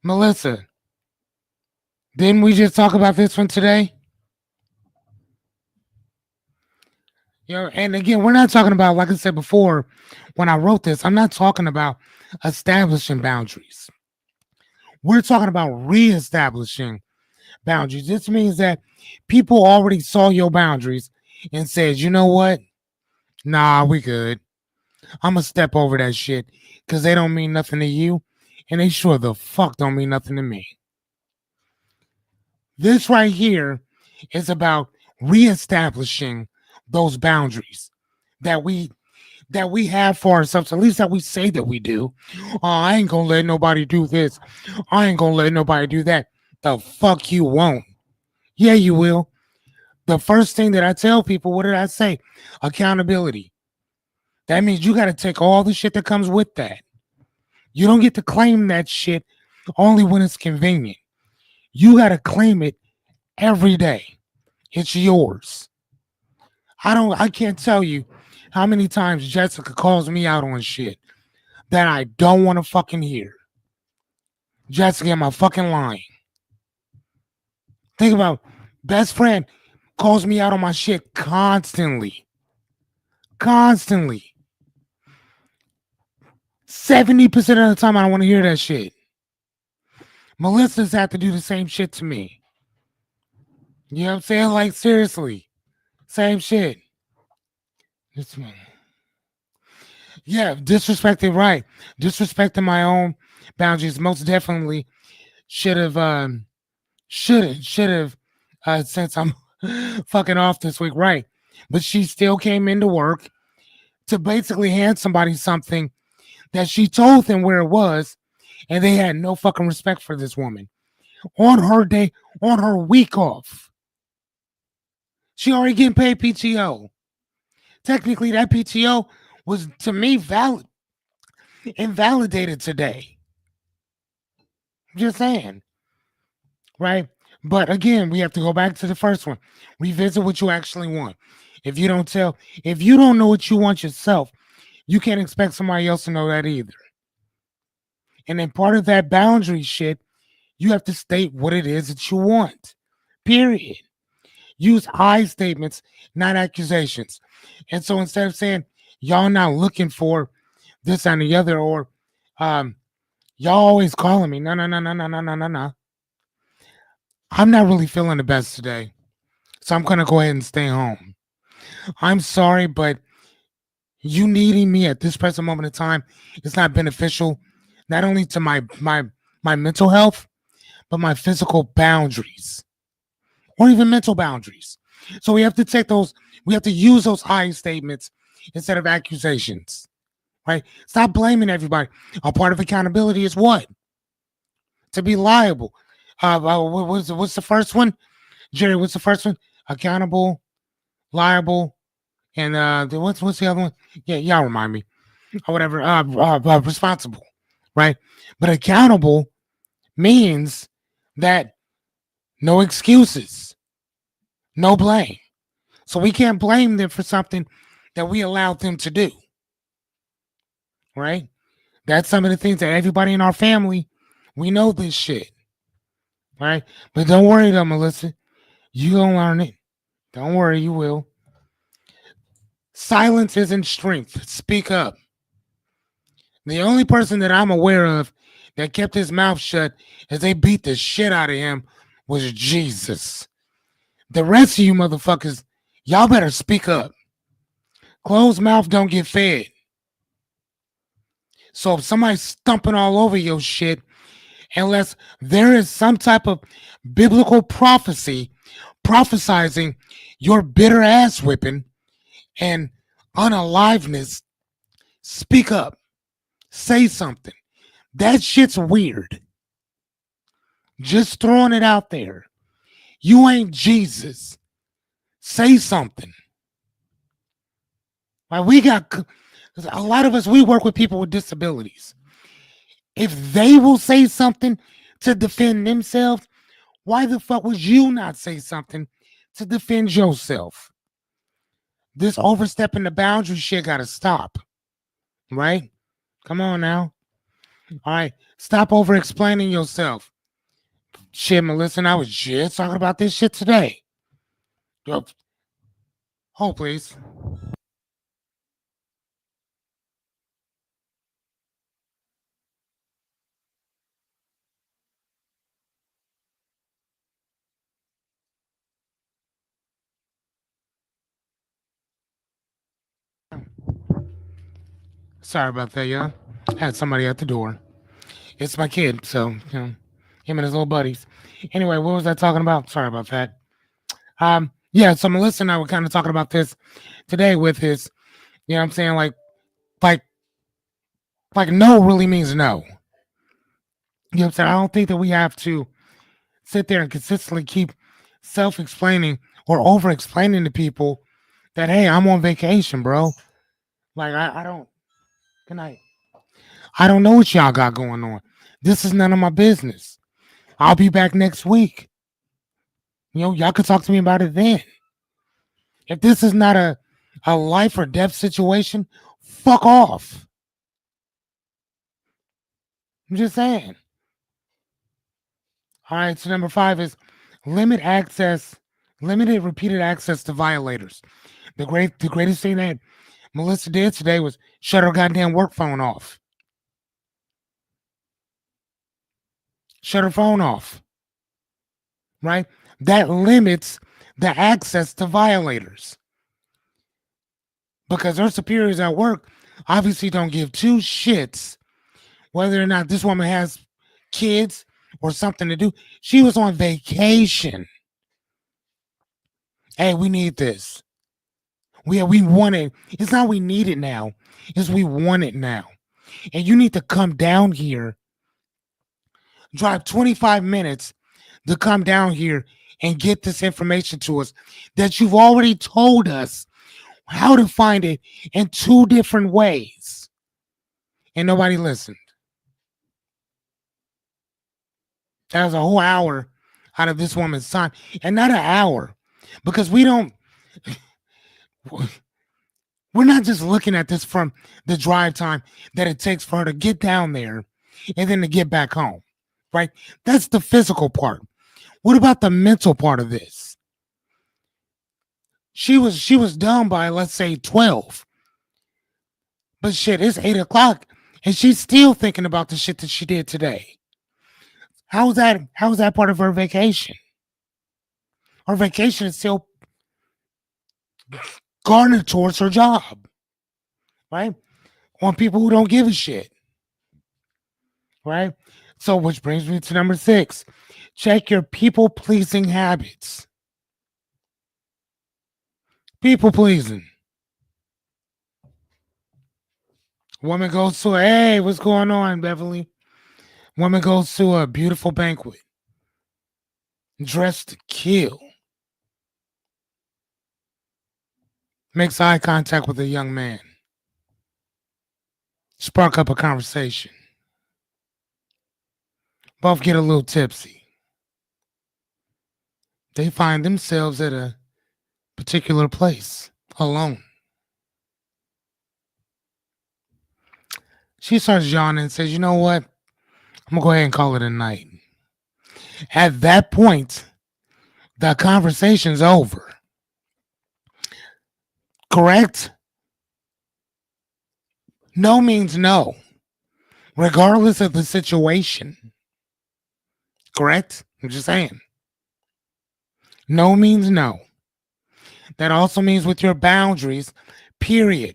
Melissa, didn't we just talk about this one today? And again, we're not talking about, like I said before, when I wrote this, I'm not talking about establishing boundaries. We're talking about reestablishing boundaries. This means that people already saw your boundaries and said, you know what? Nah, we good. I'm gonna step over that shit because they don't mean nothing to you, and they sure the fuck don't mean nothing to me. This right here is about reestablishing those boundaries that we have for ourselves, at least that we say that we do. Oh, I ain't gonna let nobody do this. I ain't gonna let nobody do that. The fuck you won't. Yeah, you will. The first thing that I tell people, what did I say? Accountability. That means you got to take all the shit that comes with that. You don't get to claim that shit only when it's convenient. You got to claim it every day. It's yours. I can't tell you how many times Jessica calls me out on shit that I don't want to fucking hear. Jessica, am I fucking lying? Think about best friend calls me out on my shit constantly. Constantly. 70% of the time I don't want to hear that shit. Melissa's had to do the same shit to me. You know what I'm saying? Like seriously. Same shit. Yeah, disrespecting right. Disrespecting my own boundaries most definitely should have since I'm fucking off this week, right? But she still came into work to basically hand somebody something that she told them where it was, and they had no fucking respect for this woman. On her day, on her week off, she already getting paid PTO. Technically, that PTO was to me invalidated today. Just saying, right? But again, we have to go back to the first one. Revisit what you actually want. If you don't know what you want yourself, you can't expect somebody else to know that either. And then part of that boundary shit, you have to state what it is that you want. Period. Use I statements, not accusations. And so instead of saying, y'all not looking for this and the other, or um, y'all always calling me. No, no, no, no, no, no, no, no, no. I'm not really feeling the best today. So I'm gonna go ahead and stay home. I'm sorry, but you needing me at this present moment in time is not beneficial, not only to my mental health, but my physical boundaries, or even mental boundaries. So we have to take those, we have to use those I statements instead of accusations. Right? Stop blaming everybody. A part of accountability is what? To be liable. What's the first one? Jerry, what's the first one? Accountable, liable, and what's the other one? Yeah, y'all remind me. Or whatever. Responsible, right? But accountable means that no excuses, no blame. So we can't blame them for something that we allowed them to do, right? That's some of the things that everybody in our family, we know this shit, right? But don't worry though, Melissa. You gonna learn it. Don't worry, you will. Silence isn't strength. Speak up. The only person that I'm aware of that kept his mouth shut as they beat the shit out of him was Jesus. The rest of you motherfuckers, y'all better speak up. Closed mouth don't get fed. So if somebody's stumping all over your shit, unless there is some type of biblical prophecy prophesizing your bitter ass whipping and unaliveness, speak up. Say something. That shit's weird. Just throwing it out there. You ain't Jesus. Say something. Like we got a lot of us, we work with people with disabilities. If they will say something to defend themselves, why the fuck would you not say something to defend yourself? This overstepping the boundary shit gotta stop. Right? Come on now. All right. Stop over explaining yourself. Shit, Melissa and I was just talking about this shit today. Hold, please. Sorry about that, y'all. Had somebody at the door. It's my kid, so him and his little buddies. Anyway, what was I talking about? Sorry about that. Yeah, so Melissa and I were kind of talking about this today with his, you know what I'm saying, like like no really means no. You know what I'm saying? I don't think that we have to sit there and consistently keep self-explaining or over-explaining to people that hey, I'm on vacation, bro. Like I don't good night. I don't know what y'all got going on. This is none of my business. I'll be back next week. You know, y'all could talk to me about it then. If this is not a life or death situation, fuck off. I'm just saying. All right, so number 5 is limited repeated access to violators. The greatest thing that Melissa did today was shut her goddamn work phone off. Shut her phone off. Right? That limits the access to violators. Because her superiors at work obviously don't give two shits whether or not this woman has kids or something to do. She was on vacation. Hey, we need this. We want it. It's not we need it now. It's we want it now. And you need to come down here, drive 25 minutes to come down here and get this information to us that you've already told us how to find it in two different ways. And nobody listened. That was a whole hour out of this woman's time. And not an hour. Because we're not just looking at this from the drive time that it takes for her to get down there and then to get back home. Right? That's the physical part. What about the mental part of this? She was done by, let's say, 12. But shit, it's 8 o'clock and she's still thinking about the shit that she did today. How's that part of her vacation? Her vacation is still garnered towards her job, right? On people who don't give a shit, right? So, which brings me to number 6. Check your people pleasing habits. People pleasing. Woman goes to hey, what's going on, Beverly? Woman goes to a beautiful banquet, dressed to kill. Makes eye contact with a young man. Spark up a conversation. Both get a little tipsy. They find themselves at a particular place alone. She starts yawning and says, you know what? I'm going to go ahead and call it a night. At that point, the conversation's over. Correct? No means no, regardless of the situation. Correct? I'm just saying. No means no. That also means with your boundaries, period.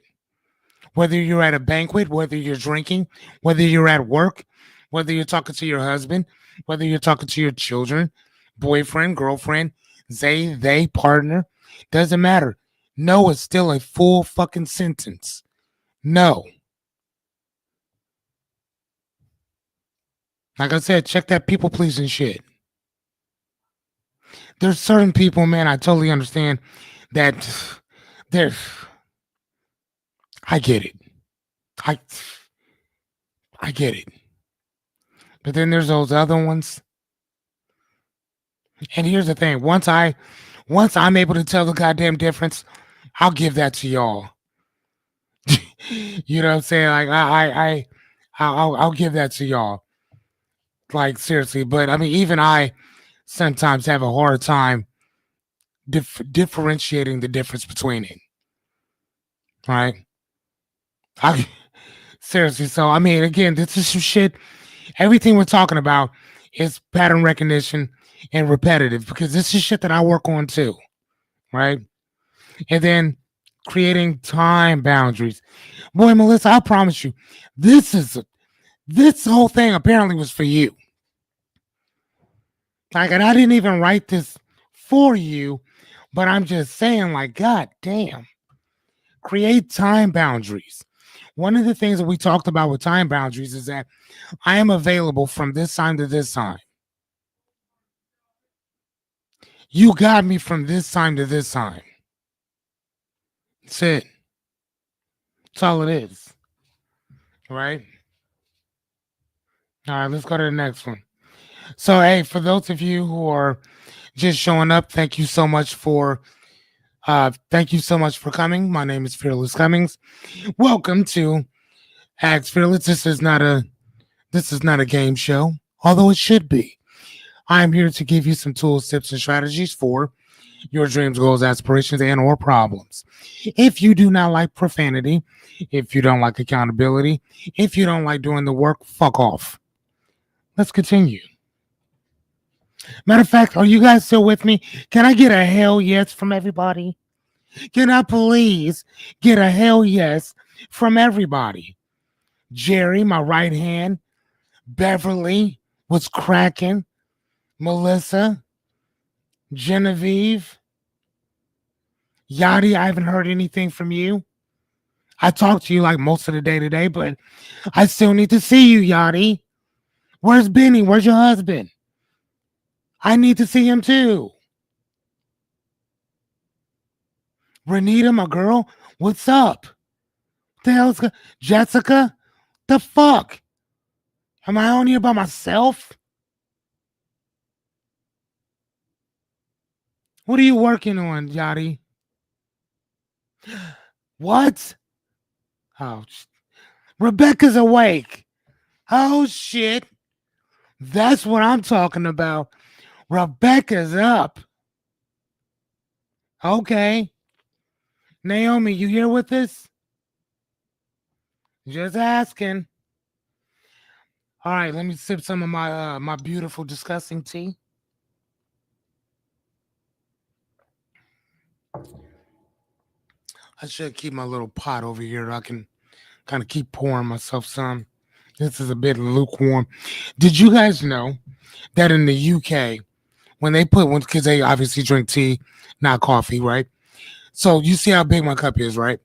Whether you're at a banquet, whether you're drinking, whether you're at work, whether you're talking to your husband, whether you're talking to your children, boyfriend, girlfriend, they, partner, doesn't matter. No is still a full fucking sentence. No. Like I said, check that people pleasing shit. There's certain people, man, I totally understand that they're I get it. I I get it. But then there's those other ones. And here's the thing. Once I'm able to tell the goddamn difference, I'll give that to y'all. You know what I'm saying? Like I'll give that to y'all. Like seriously, but I mean, even I sometimes have a hard time differentiating the difference between it. Right? I seriously. So I mean, again, this is some shit. Everything we're talking about is pattern recognition and repetitive because this is shit that I work on too. Right? And then creating time boundaries. Boy, Melissa, I promise you, this whole thing apparently was for you. Like, and I didn't even write this for you, but I'm just saying, like, God damn, create time boundaries. One of the things that we talked about with time boundaries is that I am available from this time to this time. You got me from this time to this time. That's it. That's all it is. Right? All right, let's go to the next one. So, hey, for those of you who are just showing up, thank you so much for coming. My name is Fearless Cummings. Welcome to Ask Fearless. This is not a game show, although it should be. I am here to give you some tools, tips, and strategies for your dreams, goals, aspirations, and or problems. If you do not like profanity, if you don't like accountability, if you don't like doing the work, fuck off. Let's continue. Matter of fact, are you guys still with me? Can I get a hell yes from everybody? Can I please get a hell yes from everybody? Jerry, my right hand. Beverly was cracking. Melissa, Genevieve, Yachty, I haven't heard anything from you. I talked to you like most of the day today, but I still need to see you, Yachty. Where's Benny? Where's your husband? I need to see him too. Renita, my girl, what's up? The hell's Jessica? The fuck? Am I on here by myself? What are you working on, Yachty? What? Oh, Rebecca's awake. Oh shit. That's what I'm talking about. Rebecca's up. Okay. Naomi, you here with us? Just asking. All right, let me sip some of my beautiful disgusting tea. I should keep my little pot over here. I can kind of keep pouring myself some. This is a bit lukewarm. Did you guys know that in the UK, when they put one, because they obviously drink tea, not coffee, right? So you see how big my cup is, right?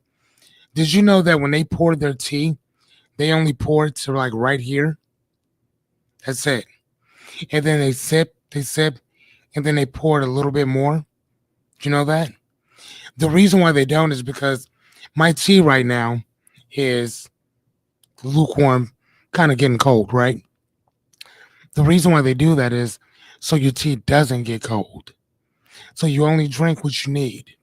Did you know that when they pour their tea, they only pour it to like right here? That's it. And then they sip, and then they pour it a little bit more. Do you know that? The reason why they don't is because my tea right now is lukewarm, kind of getting cold, right? The reason why they do that is so your tea doesn't get cold. So you only drink what you need.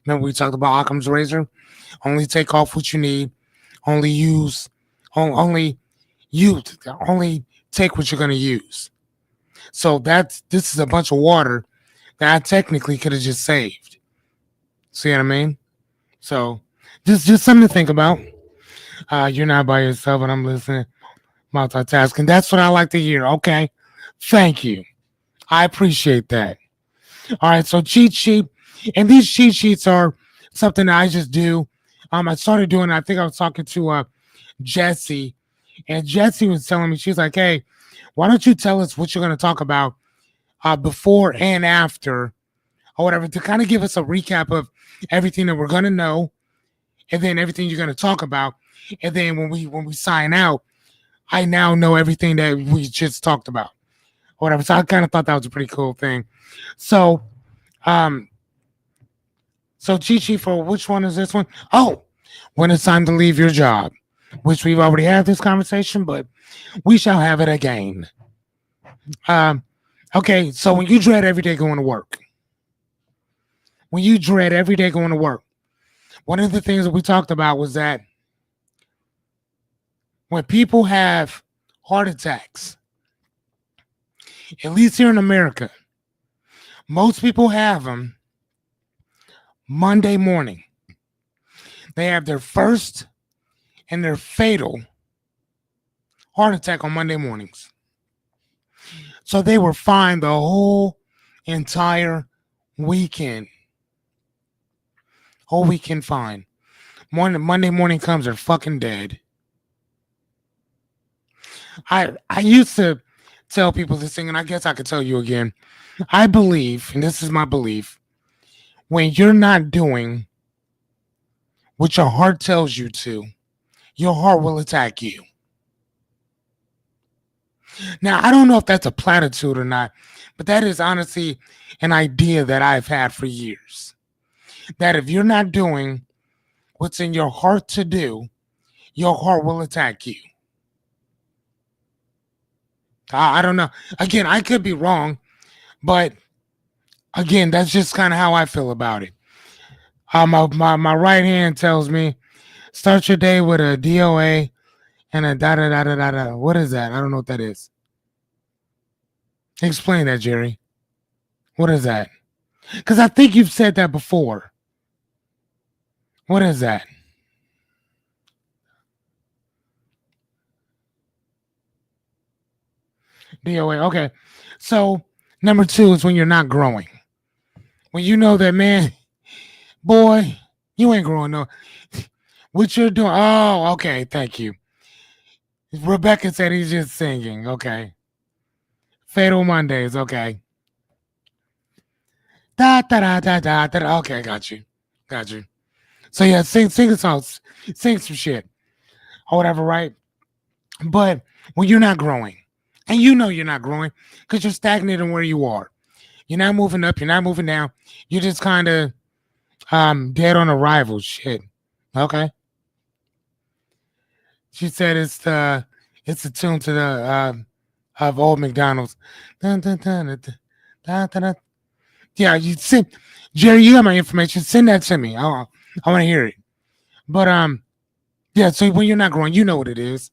Remember we talked about Occam's razor? Only take off what you need. Only use, only you, only take what you're gonna use. So this is a bunch of water that I technically could have just saved. See what I mean? So just something to think about. You're not by yourself, and I'm listening, multitasking. That's what I like to hear. Okay, thank you. I appreciate that. All right, so cheat sheet, and these cheat sheets are something that I just do. I started doing. I think I was talking to Jesse, and Jesse was telling me she's like, "Hey, why don't you tell us what you're going to talk about before and after, or whatever, to kind of give us a recap of everything that we're going to know, and then everything you're going to talk about, and then when we sign out, I now know everything that we just talked about, or whatever." So I kind of thought that was a pretty cool thing. So, um, so Chi for which one is this one? Oh, when it's time to leave your job, which we've already had this conversation, but we shall have it again. Um, okay, so when you dread every day going to work, when you dread every day going to work, one of the things that we talked about was that when people have heart attacks, at least here in America, most people have them Monday morning. They have their first and their fatal heart attack on Monday mornings. So they were fine the whole entire weekend. Whole weekend fine. Monday morning comes, they're fucking dead. I used to tell people this thing, and I guess I could tell you again. I believe, and this is my belief, when you're not doing what your heart tells you to, your heart will attack you. Now, I don't know if that's a platitude or not, but that is honestly an idea that I've had for years. That if you're not doing what's in your heart to do, your heart will attack you. I don't know. Again, I could be wrong, but again, that's just kind of how I feel about it. My right hand tells me start your day with a DOA and a da da da da da da. What is that? I don't know what that is. Explain that, Jerry. What is that? Because I think you've said that before. What is that? DOA. Okay. So number two is when you're not growing. When you know that, man, boy, you ain't growing no. What you're doing? Oh, okay. Thank you. Rebecca said he's just singing. Okay. Fatal Mondays. Okay. Da da da da da da. Okay, got you. So yeah, sing a song, sing some shit or whatever, right? But when you're not growing, and you know you're not growing because you're stagnating where you are. You're not moving up. You're not moving down. You're just kind of dead on arrival. Shit. Okay. She said it's the tune to the of old McDonald's. Dun, dun, dun, dun, dun, dun, dun, dun. Yeah, you send Jerry. You got my information. Send that to me. I want to hear it. But yeah. So when you're not growing, you know what it is.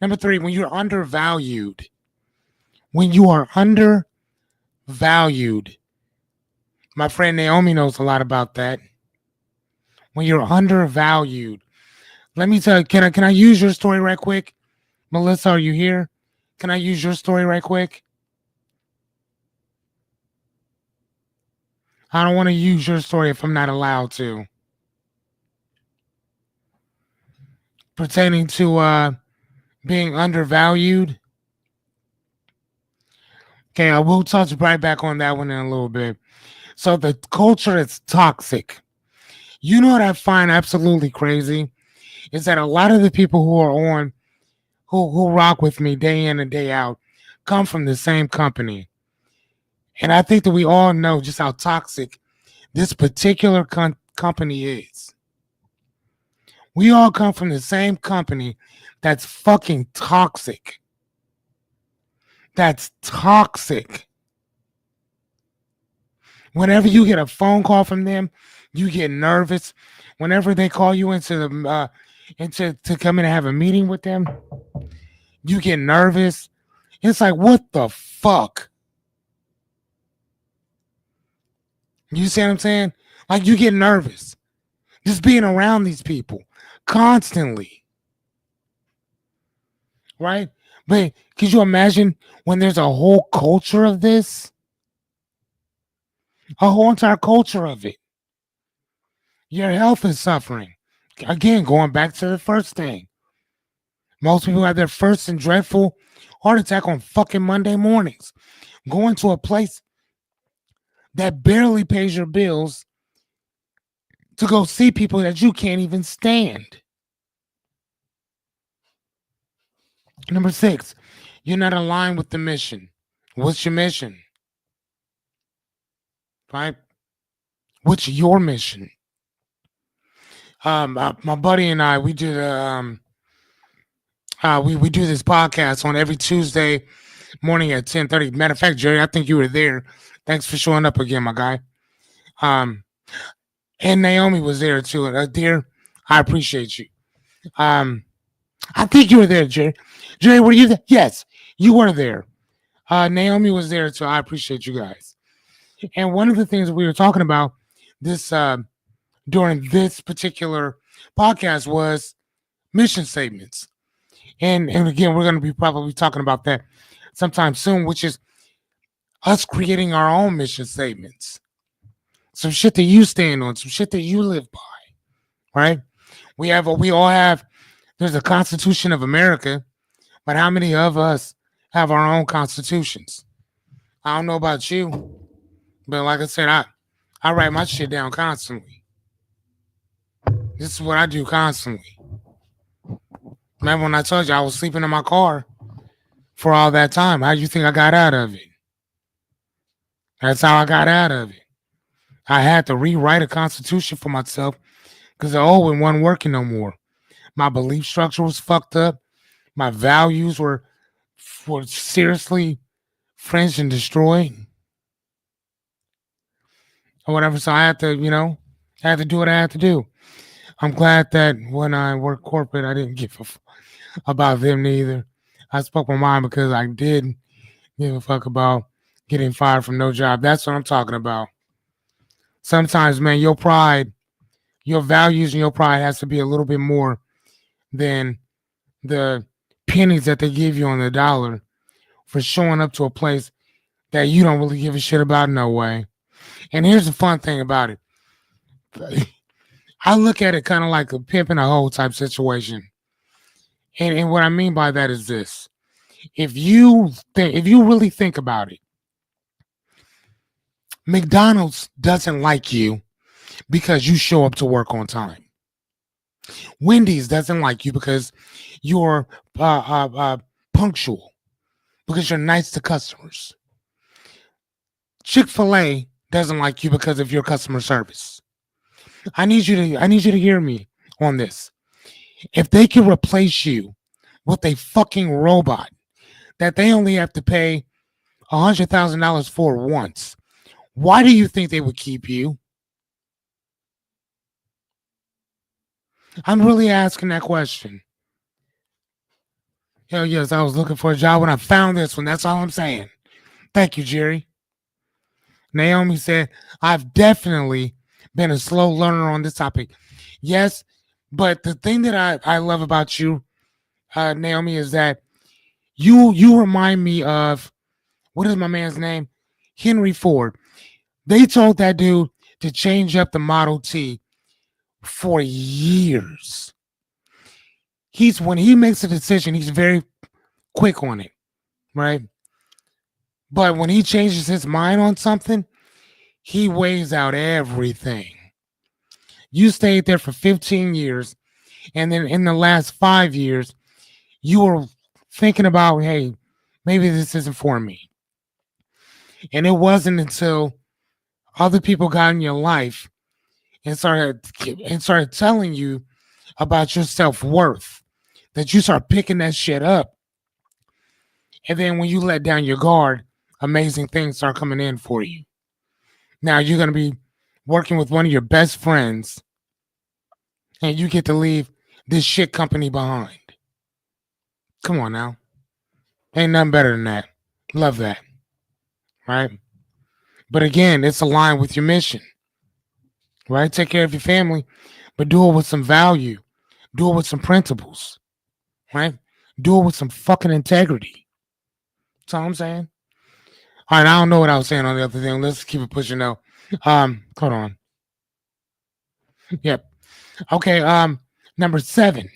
Number three, when you're undervalued. When you are undervalued, my friend Naomi knows a lot about that. When you're undervalued, let me tell you. Can I use your story right quick, Melissa? Are you here? Can I use your story right quick? I don't want to use your story if I'm not allowed to. Pertaining to being undervalued. Okay, I will touch right back on that one in a little bit. So the culture is toxic. You know what I find absolutely crazy is that a lot of the people who are on who rock with me day in and day out come from the same company. And I think that we all know just how toxic this particular company is. We all come from the same company that's fucking toxic. That's toxic. Whenever you get a phone call from them, you get nervous. Whenever they call you into the into to come in and have a meeting with them, you get nervous. It's like, what the fuck? You see what I'm saying? Like, you get nervous just being around these people constantly, right? But could you imagine when there's a whole culture of this? A whole entire culture of it. Your health is suffering. Again, going back to the first thing. Most people have their first and dreadful heart attack on fucking Monday mornings. Going to a place that barely pays your bills to go see people that you can't even stand. Number six, you're not aligned with the mission. What's your mission? Right? What's your mission? My buddy and I, we did we do this podcast on every Tuesday morning at 10:30. Matter of fact, Jerry, I think you were there. Thanks for showing up again, my guy. Um, and Naomi was there too. Dear, I appreciate you. Um, I think you were there, Jerry. Jerry, were you there? Yes, you were there. Naomi was there too. I appreciate you guys. And one of the things we were talking about this during this particular podcast was mission statements. And again, we're going to be probably talking about that sometime soon, which is us creating our own mission statements. Some shit that you stand on, some shit that you live by, right? We all have, there's a Constitution of America, but how many of us have our own constitutions? I don't know about you, but like I said, I write my shit down constantly. This is what I do constantly. Remember when I told you I was sleeping in my car for all that time? How do you think I got out of it? That's how I got out of it. I had to rewrite a constitution for myself because the old one wasn't working no more. My belief structure was fucked up. My values were seriously fringed and destroyed or whatever. So I had to, I had to do what I had to do. I'm glad that when I worked corporate, I didn't give a fuck about them neither. I spoke my mind because I did give a fuck about getting fired from no job. That's what I'm talking about. Sometimes, man, your pride, your values and your pride has to be a little bit more than the pennies that they give you on the dollar for showing up to a place that you don't really give a shit about no way. And here's the fun thing about it. I look at it kind of like a pimp in a hole type situation. And what I mean by that is this. If you really think about it, McDonald's doesn't like you because you show up to work on time. Wendy's doesn't like you because you're punctual, because you're nice to customers. Chick-fil-A doesn't like you because of your customer service. I need you to hear me on this. If they can replace you with a fucking robot that they only have to pay $100,000 for once, why do you think they would keep you? I'm really asking that question. Hell yes, I was looking for a job when I found this one. That's all I'm saying. Thank you, Jerry. Naomi said, I've definitely been a slow learner on this topic. Yes, but the thing that I love about you, Naomi, is that you remind me of, what is my man's name? Henry Ford. They told that dude to change up the Model T for years. When he makes a decision, he's very quick on it, right? But when he changes his mind on something, he weighs out everything. You stayed there for 15 years, and then in the last 5 years, you were thinking about, hey, maybe this isn't for me. And it wasn't until other people got in your life and started telling you about your self-worth that you start picking that shit up. And then when you let down your guard, amazing things start coming in for you. Now you're going to be working with one of your best friends, and you get to leave this shit company behind. Come on now. Ain't nothing better than that. Love that. Right? But again, it's aligned with your mission. Right? Take care of your family, but do it with some value. Do it with some principles. Right? Do it with some fucking integrity. That's all I'm saying. All right, I don't know what I was saying on the other thing. Let's keep it pushing though. Hold on. Yep. Okay. Number 7.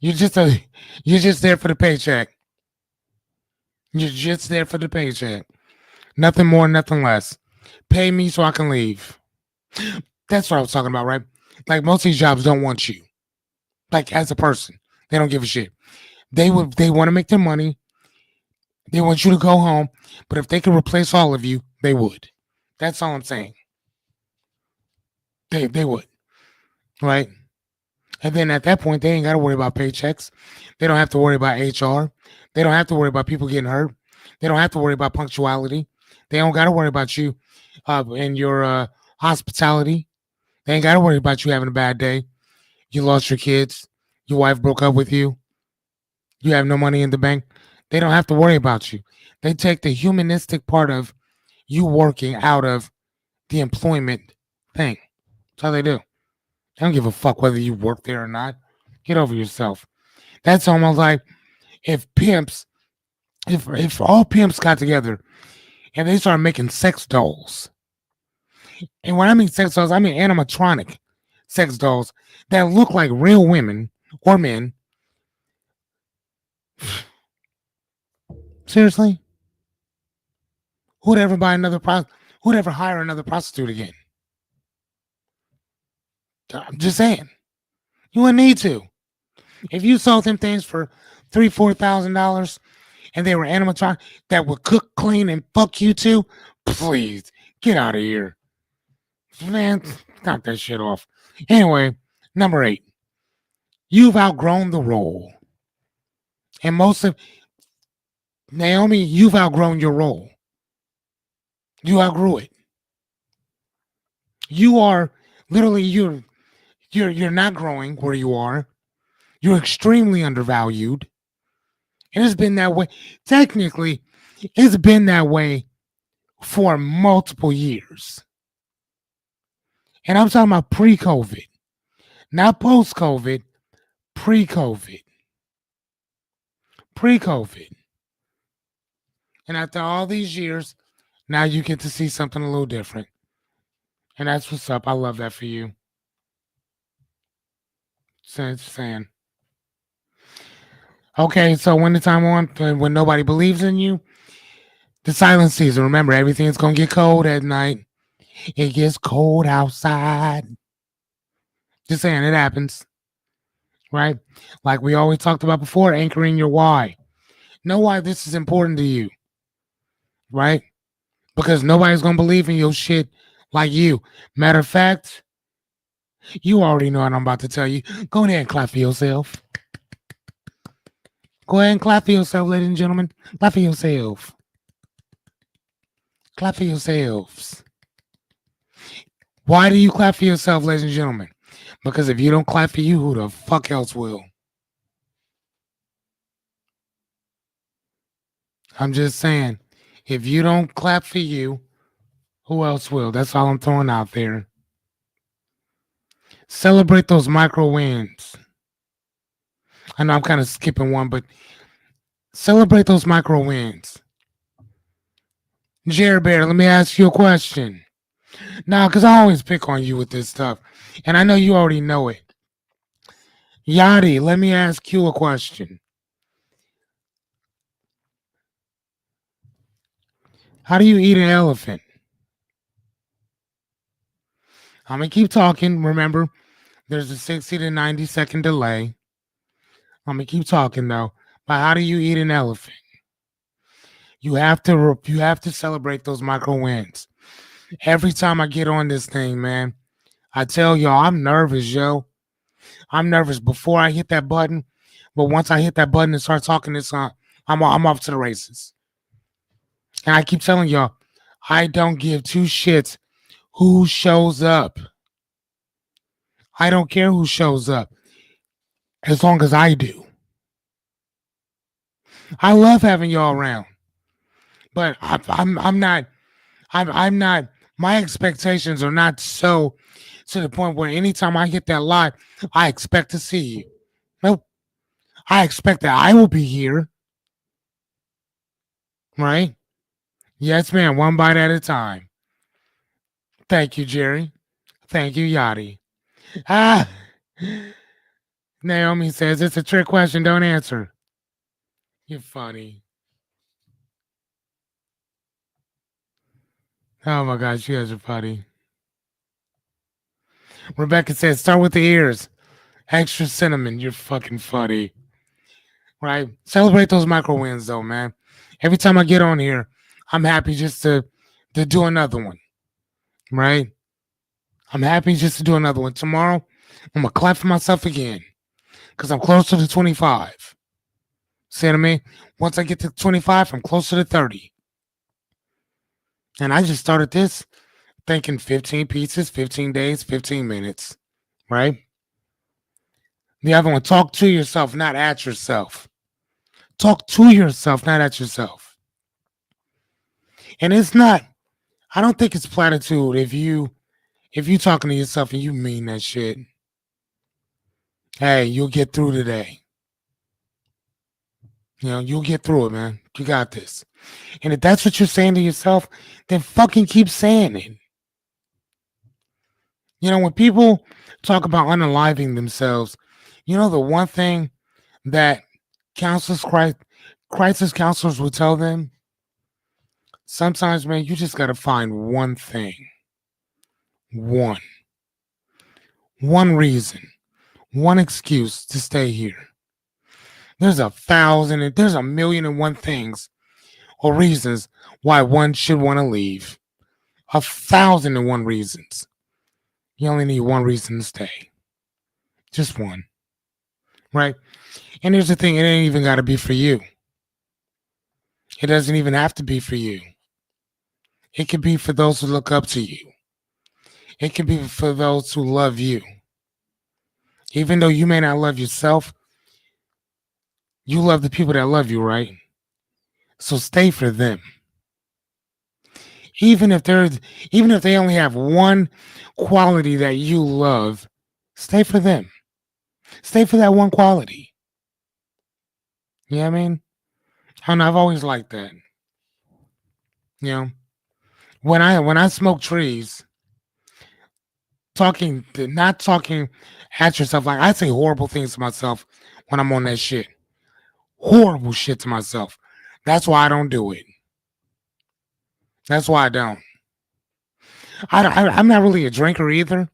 You're just a you're just there for the paycheck. You're just there for the paycheck. Nothing more, nothing less. Pay me so I can leave. That's what I was talking about, right? Like most of these jobs don't want you. Like as a person. They don't give a shit. They want to make their money. They want you to go home. But if they could replace all of you, they would. That's all I'm saying. They would. Right? And then at that point, they ain't got to worry about paychecks. They don't have to worry about HR. They don't have to worry about people getting hurt. They don't have to worry about punctuality. They don't got to worry about you and your hospitality. They ain't got to worry about you having a bad day. You lost your kids. Your wife broke up with you. You have no money in the bank. They don't have to worry about you. They take the humanistic part of you working out of the employment thing. That's how they do. They don't give a fuck whether you work there or not. Get over yourself. That's almost like if pimps, if all pimps got together and they started making sex dolls. And when I mean sex dolls, I mean animatronic sex dolls that look like real women or men. Seriously? Who'd ever buy who'd ever hire another prostitute again? I'm just saying. You wouldn't need to. If you sold them things for $3,000, $4,000 and they were animatronic that would cook, clean, and fuck you too, please get out of here. Man, knock that shit off. Anyway, number 8. You've outgrown the role. And most of Naomi, you've outgrown your role. You outgrew it. You are literally you're not growing where you are. You're extremely undervalued. And it's been that way. Technically, it's been that way for multiple years. And I'm talking about pre-COVID. Not post-COVID, pre-COVID. Pre-COVID. And after all these years, now you get to see something a little different. And that's what's up. I love that for you. Saying. Okay, so when the time on when nobody believes in you, The silent season. Remember, everything's gonna get cold at night. It gets cold outside. Just saying, it happens, right? Like we always talked about before, anchoring your why. Know why this is important to you, right? Because nobody's gonna believe in your shit like you. Matter of fact, you already know what I'm about to tell you. Go ahead and clap for yourself. Go ahead and clap for yourself, ladies and gentlemen. Clap for yourself. Clap for yourselves. Why do you clap for yourself, ladies and gentlemen? Because if you don't clap for you, who the fuck else will? I'm just saying, if you don't clap for you, who else will? That's all I'm throwing out there. Celebrate those micro wins. I know I'm kind of skipping one, but celebrate those micro wins. Jerry Bear, let me ask you a question. Nah, because I always pick on you with this stuff. And I know you already know it. Yachty, let me ask you a question. How do you eat an elephant? I'm going to keep talking. Remember, there's a 60 to 90-second delay. I'm going to keep talking, though. But how do you eat an elephant? You have to celebrate those micro wins. Every time I get on this thing, man, I tell y'all I'm nervous, yo. I'm nervous before I hit that button, but once I hit that button and start talking this on, I'm off to the races. And I keep telling y'all, I don't give two shits who shows up. I don't care who shows up as long as I do. I love having y'all around, but I'm not. I'm not. My expectations are not so to the point where anytime I hit that live, I expect to see you. Nope. I expect that I will be here. Right? Yes, ma'am. One bite at a time. Thank you, Jerry. Thank you, Yachty. Ah, Naomi says it's a trick question. Don't answer. You're funny. Oh my gosh, you guys are funny. Rebecca says start with the ears. Extra cinnamon. You're fucking funny. Right? Celebrate those micro wins though, man. Every time I get on here, I'm happy just to do another one. Right? I'm happy just to do another one. Tomorrow, I'm gonna clap for myself again. Because I'm closer to 25. See what I mean? Once I get to 25, I'm closer to 30. And I just started this thinking 15 pieces, 15 days, 15 minutes, right? The other one, talk to yourself, not at yourself. Talk to yourself, not at yourself. And it's not, I don't think it's platitude if you talking to yourself and you mean that shit. Hey, you'll get through today. You'll get through it, man. You got this. And if that's what you're saying to yourself, then fucking keep saying it. When people talk about unaliving themselves, the one thing that counselors, crisis counselors will tell them, sometimes, man, you just got to find one thing. One reason, one excuse to stay here. There's a million and one things or reasons why one should want to leave. 1,001 reasons. You only need one reason to stay. Just one. Right? And here's the thing, it ain't even got to be for you. It doesn't even have to be for you. It could be for those who look up to you. It could be for those who love you. Even though you may not love yourself, you love the people that love you, right? So stay for them. Even if they only have one quality that you love, stay for them. Stay for that one quality. You know what I mean? I know, I've always liked that. When I smoke trees, not talking at yourself, like I say horrible things to myself when I'm on that shit. Horrible shit to myself. That's why I don't do it. That's why I don't. I'm not really a drinker either,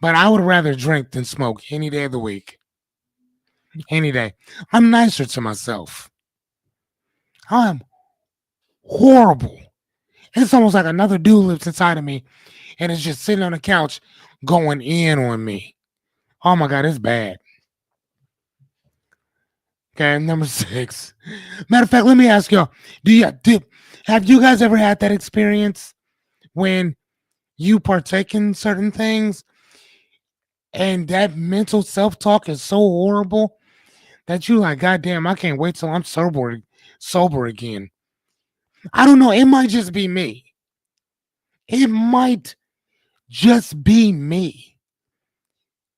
but I would rather drink than smoke any day of the week. Any day. I'm nicer to myself. I'm horrible. It's almost like another dude lives inside of me and is just sitting on the couch going in on me. Oh my God, it's bad. Okay, number six. Matter of fact, let me ask y'all: have you guys ever had that experience when you partake in certain things and that mental self talk is so horrible that you like, God damn, I can't wait till I'm sober again. I don't know. It might just be me. It might just be me.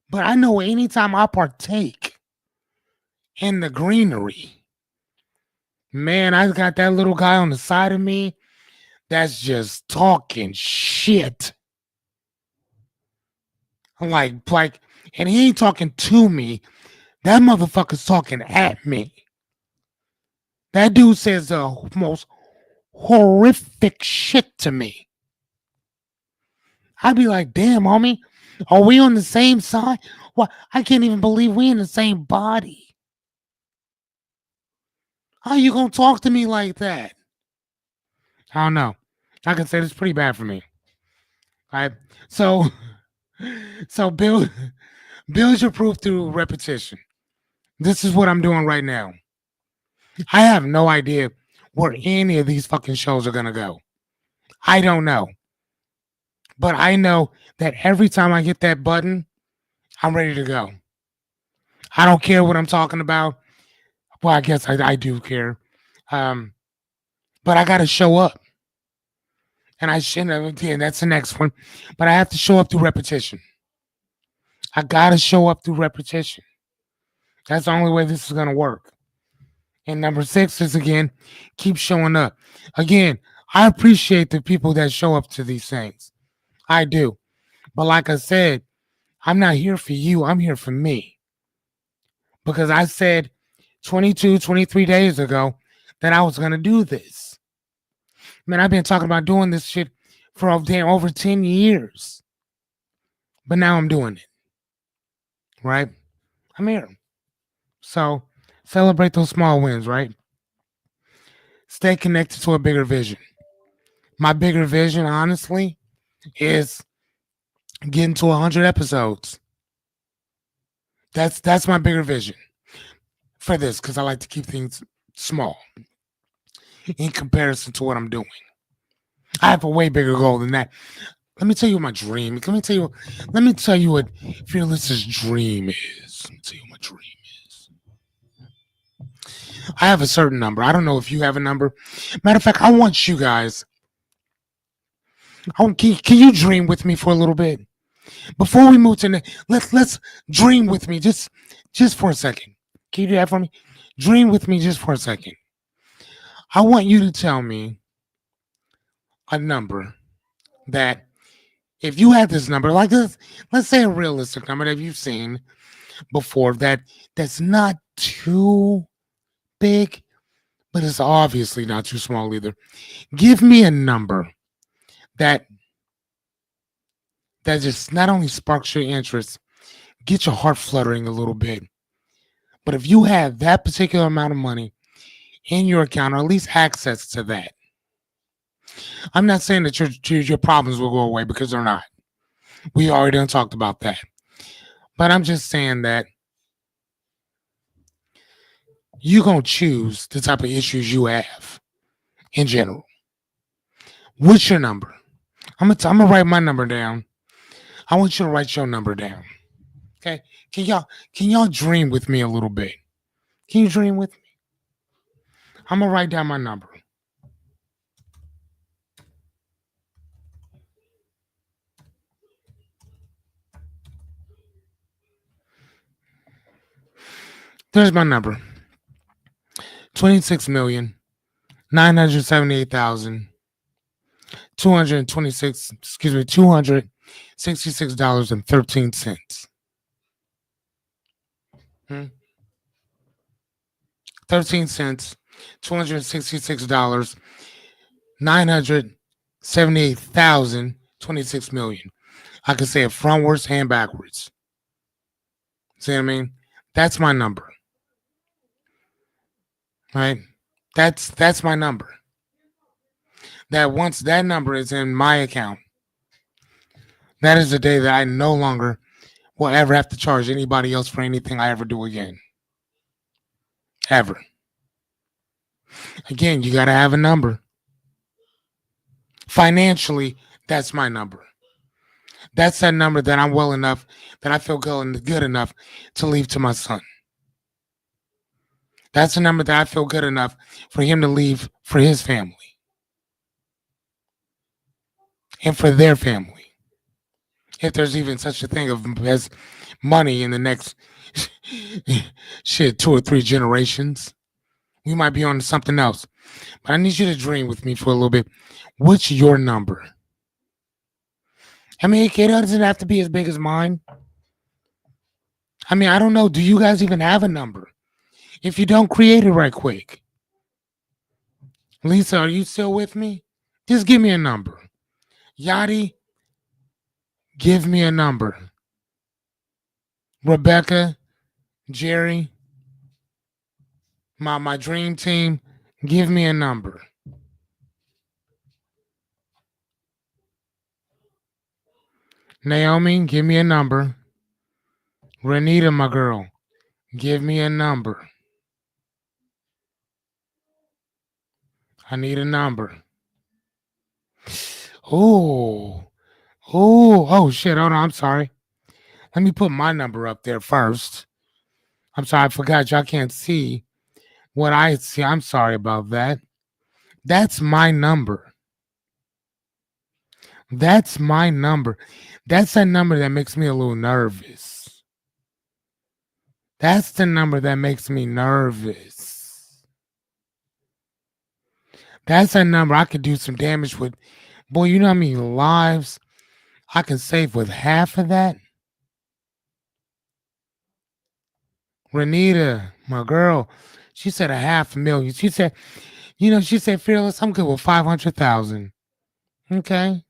But I know anytime I partake in the greenery, man, I got that little guy on the side of me that's just talking shit. I'm like, and he ain't talking to me. That motherfucker's talking at me. That dude says the most horrific shit to me. I'd be like, damn, homie, are we on the same side? Well, I can't even believe we in the same body. How you gonna talk to me like that? I don't know. I can say it's pretty bad for me. All right. So so build your proof through repetition. This is what I'm doing right now. I have no idea where any of these fucking shows are gonna go. I don't know. But I know that every time I hit that button, I'm ready to go. I don't care what I'm talking about. Well, I guess I do care. Um, but I got to show up. And I shouldn't. And that's the next one. But I have to show up through repetition. I got to show up through repetition. That's the only way this is going to work. And number six is, again, keep showing up. Again, I appreciate the people that show up to these things. I do. But like I said, I'm not here for you. I'm here for me. Because I said 22, 23 days ago that I was going to do this. Man, I've been talking about doing this shit for over 10 years. But now I'm doing it. Right? I'm here. So celebrate those small wins, right? Stay connected to a bigger vision. My bigger vision, honestly, is getting to 100 episodes. That's my bigger vision for this, because I like to keep things small in comparison to what I'm doing. I have a way bigger goal than that. Let me tell you what my dream. Let me tell you what Fearless's dream is. Let me tell you what my dream is. I have a certain number. I don't know if you have a number. Matter of fact, I want you guys. Can you dream with me for a little bit before we move to let's dream with me just for a second. Can you do that for me? Dream with me just for a second. I want you to tell me a number that, if you had this number, like this, let's say a realistic number that you've seen before, that's not too big, but it's obviously not too small either. Give me a number that just not only sparks your interest, get your heart fluttering a little bit. But if you have that particular amount of money in your account, or at least access to that, I'm not saying that your problems will go away, because they're not. We already done talked about that. But I'm just saying that you're going to choose the type of issues you have in general. What's your number? I'm gonna write my number down. I want you to write your number down. Okay? Can y'all dream with me a little bit? Can you dream with me? I'm gonna write down my number. There's my number. 26,978,226. Excuse me, $266.13. 13 cents. $266. 900 78,000, 26 million. I can say it frontwards and backwards. See what I mean? That's my number, right? That's my number. That once that number is in my account, that is the day that I no longer will ever have to charge anybody else for anything I ever do again. Ever. Again, you got to have a number. Financially, that's my number. That's that number that I'm well enough, that I feel good enough to leave to my son. That's the number that I feel good enough for him to leave for his family and for their family. If there's even such a thing as money in the next shit 2 or 3 generations, we might be on to something else. But I need you to dream with me for a little bit. What's your number? I mean, it doesn't have to be as big as mine. I mean, I don't know. Do you guys even have a number? If you don't, create it right quick. Lisa, are you still with me? Just give me a number. Yachty, give me a number. Rebecca, Jerry, my dream team, give me a number. Naomi, give me a number. Renita, my girl, give me a number. I need a number. Oh, oh, shit. Hold on. I'm sorry. Let me put my number up there first. I'm sorry. I forgot y'all can't see what I see. I'm sorry about that. That's my number. That's my number. That's a number that makes me a little nervous. That's the number that makes me nervous. That's a number I could do some damage with. Boy, you know how many lives I can save with half of that? Renita, my girl, she said 500,000. She said, she said, Fearless, I'm good with 500,000. Okay.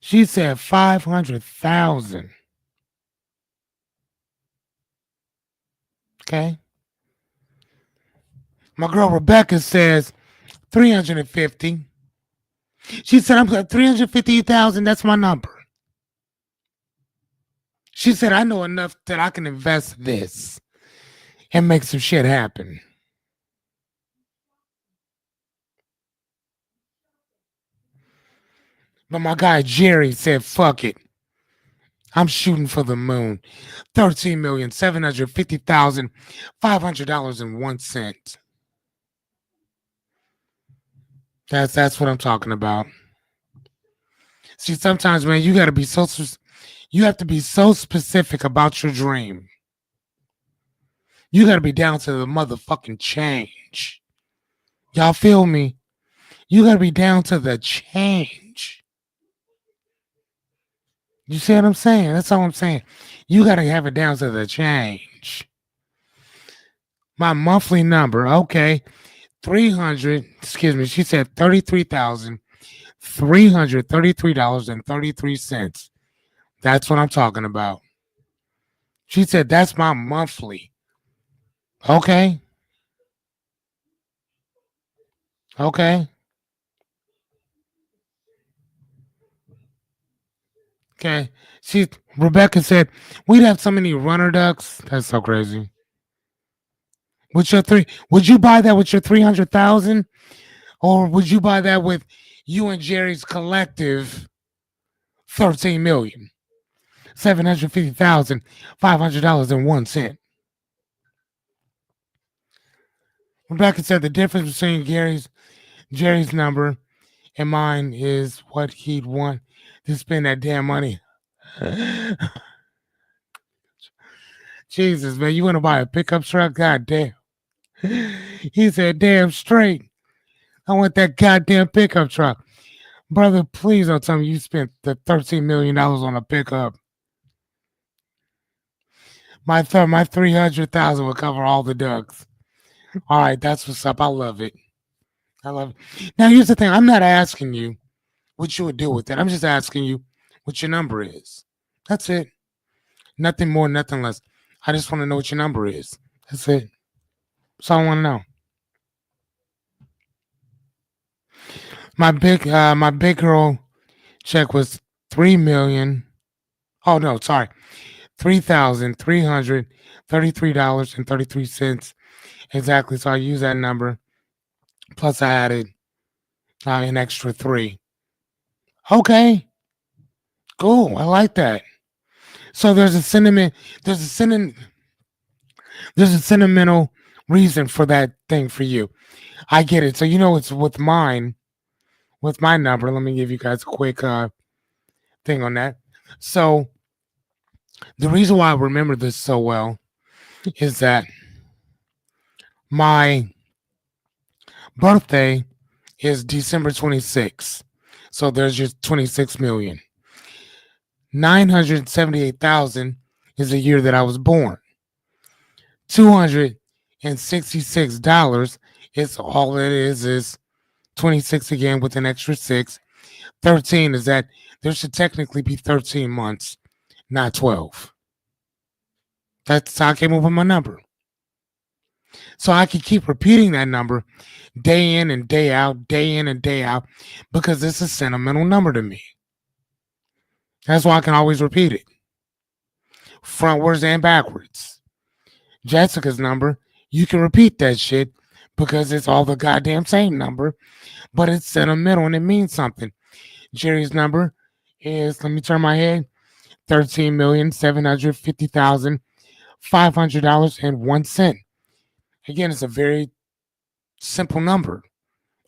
She said 500,000. Okay. My girl Rebecca says 350. She said, I'm good. 350,000. That's my number. She said, I know enough that I can invest this and make some shit happen. But my guy Jerry said, fuck it. I'm shooting for the moon. $13,750,500.01. That's what I'm talking about. See, sometimes, man, you have to be so specific about your dream. You got to be down to the motherfucking change. Y'all feel me? You got to be down to the change. You see what I'm saying? That's all I'm saying. You got to have it down to the change. My monthly number, okay, 300, excuse me, she said $33,333.33. That's what I'm talking about. She said that's my monthly. Okay. Okay. Okay. Rebecca said we'd have so many runner ducks. That's so crazy. Would you buy that with your 300,000? Or would you buy that with you and Jerry's collective 13,750,500.01? Rebecca said the difference between Jerry's number and mine is what he'd want to spend that damn money. Jesus, man, you want to buy a pickup truck? God damn. He said, damn straight. I want that goddamn pickup truck. Brother, please don't tell me you spent the $13 million on a pickup. My 300,000 will cover all the ducks. All right, that's what's up. I love it. I love it. Now here's the thing. I'm not asking you what you would do with it. I'm just asking you what your number is. That's it. Nothing more, nothing less. I just want to know what your number is. That's it. That's all I want to know. My big girl check was 3 million. Oh no, sorry, $3,333.33 exactly. So I used that number. Plus I added an extra three. Okay, cool. I like that. So There's a sentiment. There's a sentimental reason for that thing for you. I get it. So it's with mine, with my number. Let me give you guys a quick thing on that. So the reason why I remember this so well is that my birthday is December 26th. So there's just 26,978,000 is the year that I was born. $266 is all it is 26 again with an extra six. 13 is that there should technically be 13 months, not 12. That's how I came up with my number. So I can keep repeating that number day in and day out, day in and day out, because it's a sentimental number to me. That's why I can always repeat it frontwards and backwards. Jessica's number, you can repeat that shit because it's all the goddamn same number, but it's sentimental and it means something. Jerry's number is, let me turn my head, $13,750,500.01. Again, it's a very simple number.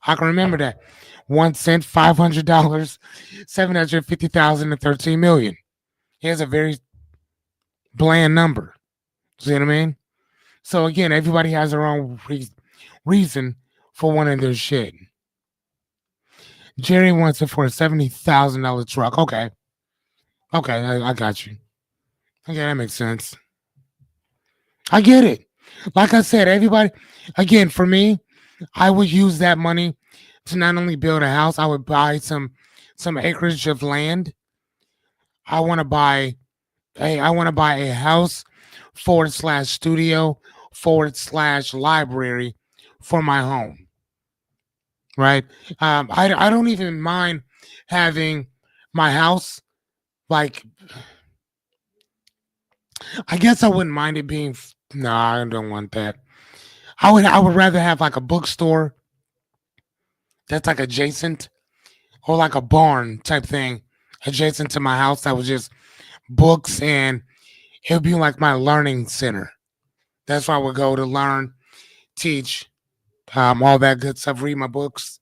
I can remember that. 1 cent, $500, 750,000, and 13 million. He has a very bland number. See what I mean? So again, everybody has their own reason for wanting their shit. Jerry wants it for a $70,000 truck. Okay. Okay, I got you. Okay, that makes sense. I get it. Like I said, everybody, again, for me, I would use that money to not only build a house, I would buy some acreage of land. I want to buy I want to buy a house / studio / library for my home. Right? I don't even mind having my house like I guess I wouldn't mind it being. No, I don't want that. I would rather have like a bookstore that's like adjacent, or like a barn type thing adjacent to my house that was just books, and it would be like my learning center. That's where I would go to learn, teach, all that good stuff, read my books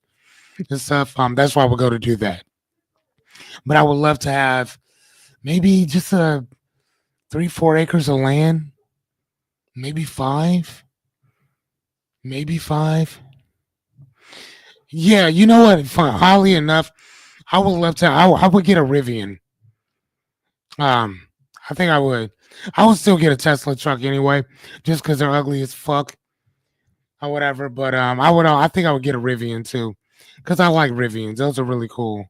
and stuff. That's why I would go to do that. But I would love to have maybe just a 3 4 acres of land, maybe five, maybe five. Yeah, you know what? Oddly enough, I would love to. I would get a Rivian. Um, I think I would. I would still get a Tesla truck anyway, just because they're ugly as fuck or whatever. But I would. I think I would get a Rivian too, because I like Rivians. Those are really cool.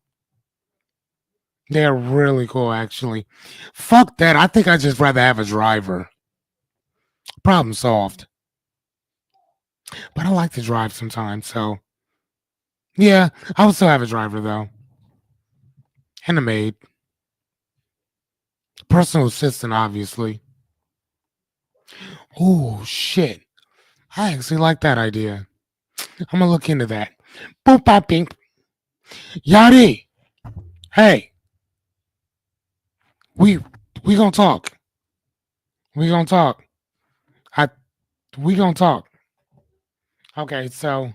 They are really cool, actually. Fuck that. I think I just rather have a driver. Problem solved. But I like to drive sometimes, so yeah, I would still have a driver though, and a maid, personal assistant, obviously. Oh shit. I actually like that idea. I'm gonna look into that. Boop bop pink. Yadi. Hey, we we gonna talk. We gonna talk. I we gonna talk. Okay, so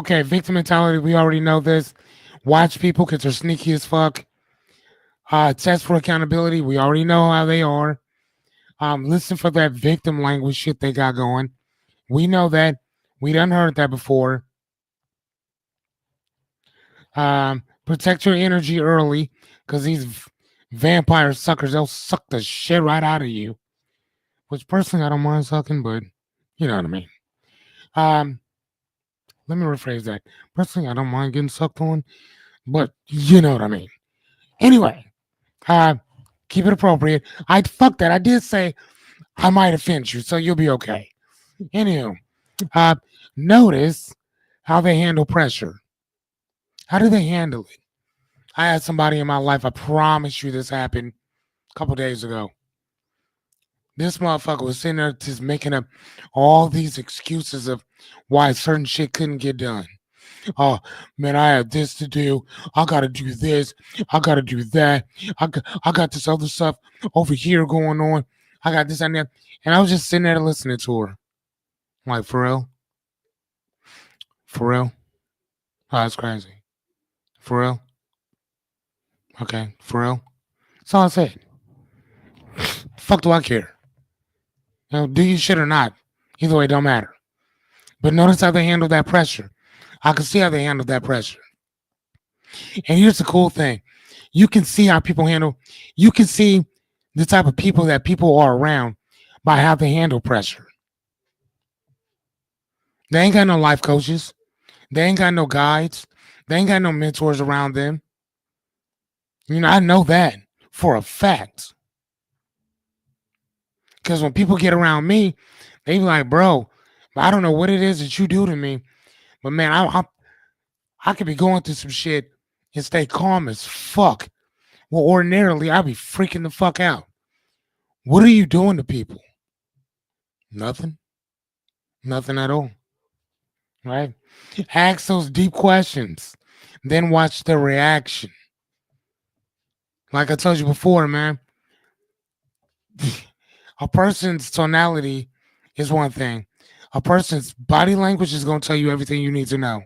victim mentality. We already know this. Watch people because they're sneaky as fuck. Test for accountability. We already know how they are. Listen for that victim language shit they got going. We know that. We done heard that before. Protect your energy early because these vampire suckers, they'll suck the shit right out of you. Which personally I don't mind sucking, but you know what I mean. Um, Let me rephrase that. Personally, I don't mind getting sucked on, but you know what I mean. Anyway, uh, keep it appropriate. I fuck that. I did say I might offend you, so you'll be okay. Anywho, uh, notice how they handle pressure. How do they handle it? I had somebody in my life. I promise you, this happened a couple days ago. This motherfucker was sitting there just making up all these excuses of why certain shit couldn't get done. Oh man, I have this to do. I gotta do this. I gotta do that. I got this other stuff over here going on. I got this and that. And I was just sitting there listening to her. Like, for real? For real? Oh, that's crazy. For real? Okay, for real? That's all I said. Fuck do I care? You know, do you shit or not? Either way, it don't matter. But notice how they handle that pressure. I can see how they handle that pressure. And here's the cool thing. You can see how people handle, you can see the type of people that people are around by how they handle pressure. They ain't got no life coaches. They ain't got no guides. They ain't got no mentors around them. You know, I know that for a fact. Because when people get around me, they be like, bro, I don't know what it is that you do to me, but man, I could be going through some shit and stay calm as fuck. Well, ordinarily, I'd be freaking the fuck out. What are you doing to people? Nothing. Nothing at all. Right? Ask those deep questions. Then watch the reaction. Like I told you before, man, a person's tonality is one thing. A person's body language is going to tell you everything you need to know.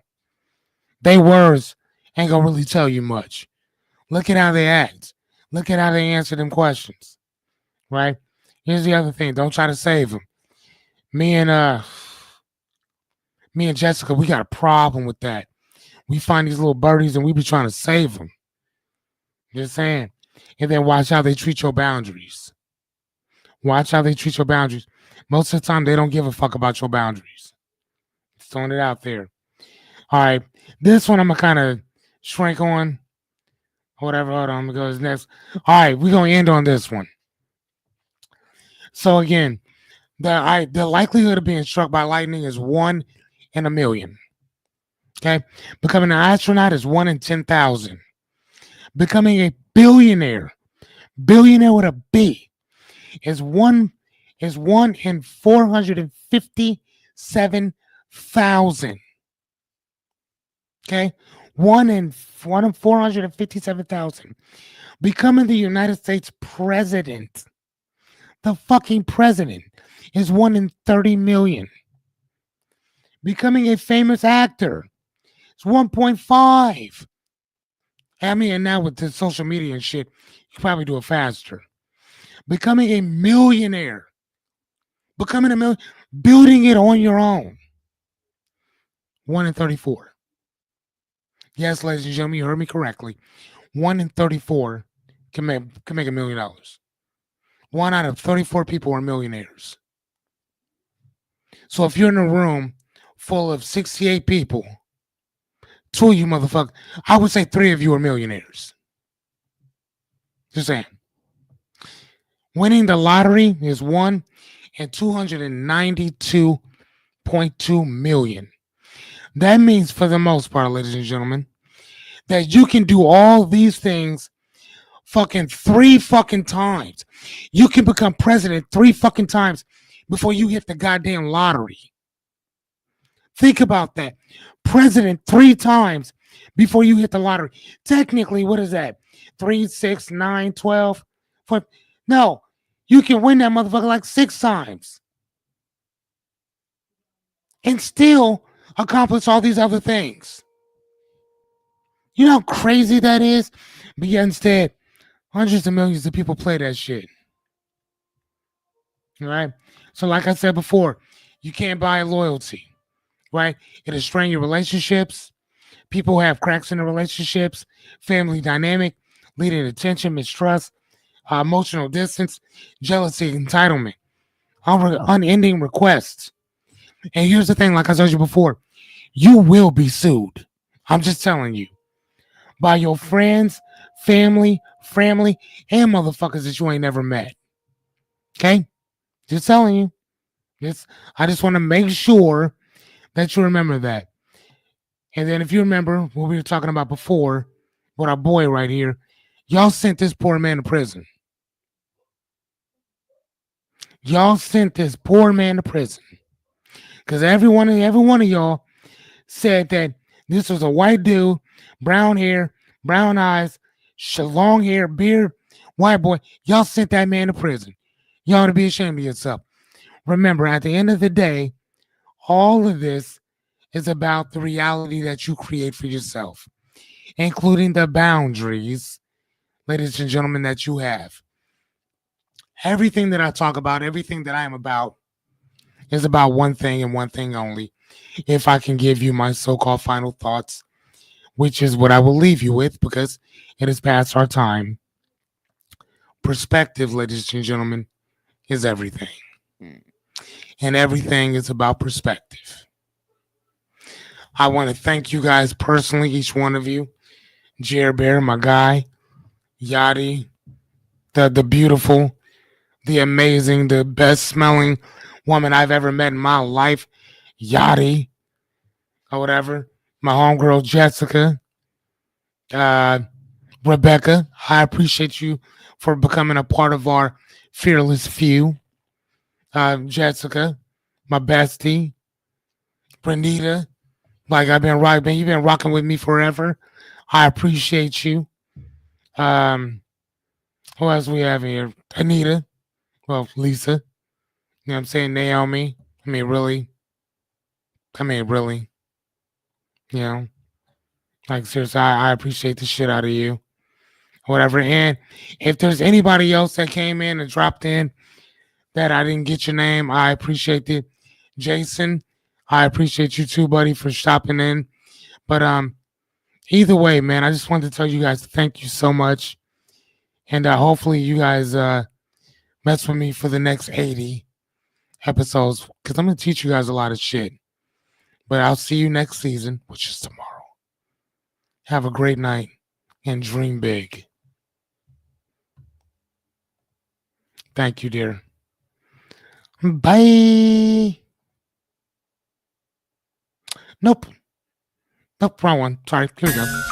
They words ain't going to really tell you much. Look at how they act. Look at how they answer them questions. Right? Here's the other thing. Don't try to save them. Me and Jessica, we got a problem with that. We find these little birdies and we be trying to save them. Just saying. And then watch how they treat your boundaries. Watch how they treat your boundaries. Most of the time, they don't give a fuck about your boundaries. Just throwing it out there. All right. This one I'm going to kind of shrink on. Whatever. Hold on. I'm going to go to this next. All right. We're going to end on this one. So, again, the likelihood of being struck by lightning is 1 in a million. Okay. Becoming an astronaut is 1 in 10,000. Becoming a billionaire with a B, is one in 457,000. Okay, one in 457,000. Becoming the United States president, the fucking president, is 1 in 30 million. Becoming a famous actor is 1.5. I mean, and now with the social media and shit, you can probably do it faster. Becoming a millionaire, building it on your own, 1 in 34. Yes, ladies and gentlemen, you heard me correctly. 1 in 34 can make $1 million. 1 out of 34 people are millionaires. So if you're in a room full of 68 people, 2 of you motherfuckers, I would say 3 of you are millionaires. Just saying. Winning the lottery is 1 in 292.2 million. That means, for the most part, ladies and gentlemen, that you can do all these things fucking 3 fucking times. You can become president 3 fucking times before you hit the goddamn lottery. Think about that. President 3 times before you hit the lottery. Technically, what is that? 3, 6, 9, 12. No, you can win that motherfucker like 6 times and still accomplish all these other things. You know how crazy that is? But yet instead, hundreds of millions of people play that shit. Right? So like I said before, you can't buy loyalty. Right? It'll strain your relationships. People have cracks in the relationships, family dynamic, leading to tension, mistrust, emotional distance, jealousy, entitlement, unending requests. And here's the thing, like I told you before, you will be sued. I'm just telling you. By your friends, family, and motherfuckers that you ain't never met. Okay? Just telling you. I just want to make sure that you remember that. And then if you remember what we were talking about before, with our boy right here, y'all sent this poor man to prison. Y'all sent this poor man to prison. Because every one of y'all said that this was a white dude, brown hair, brown eyes, long hair, beard, white boy. Y'all sent that man to prison. Y'all ought to be ashamed of yourself. Remember, at the end of the day, all of this is about the reality that you create for yourself, including the boundaries, ladies and gentlemen, that you have. Everything that I talk about, everything that I am about, is about one thing and one thing only. If I can give you my so called final thoughts, which is what I will leave you with because it is past our time. Perspective, ladies and gentlemen, is everything. Mm. And everything is about perspective. I want to thank you guys personally, each one of you. Jer Bear, my guy, Yachty, the beautiful, the amazing, the best smelling woman I've ever met in my life, Yachty, or whatever. My homegirl Jessica, uh, Rebecca. I appreciate you for becoming a part of our fearless few. Jessica, my bestie, Brenita. Like I've been rocking, you've been rocking with me forever. I appreciate you. Um, who else we have here? Anita. Well, Lisa. You know what I'm saying? Naomi. I mean, really. I mean, really. You know, like seriously, I appreciate the shit out of you. Whatever. And if there's anybody else that came in and dropped in that I didn't get your name, I appreciate it. Jason, I appreciate you too, buddy, for stopping in. But either way, man, I just wanted to tell you guys thank you so much. And hopefully you guys mess with me for the next 80 episodes because I'm going to teach you guys a lot of shit. But I'll see you next season, which is tomorrow. Have a great night and dream big. Thank you, dear. Bye. Nope. Nope, wrong one. Sorry. Here we go.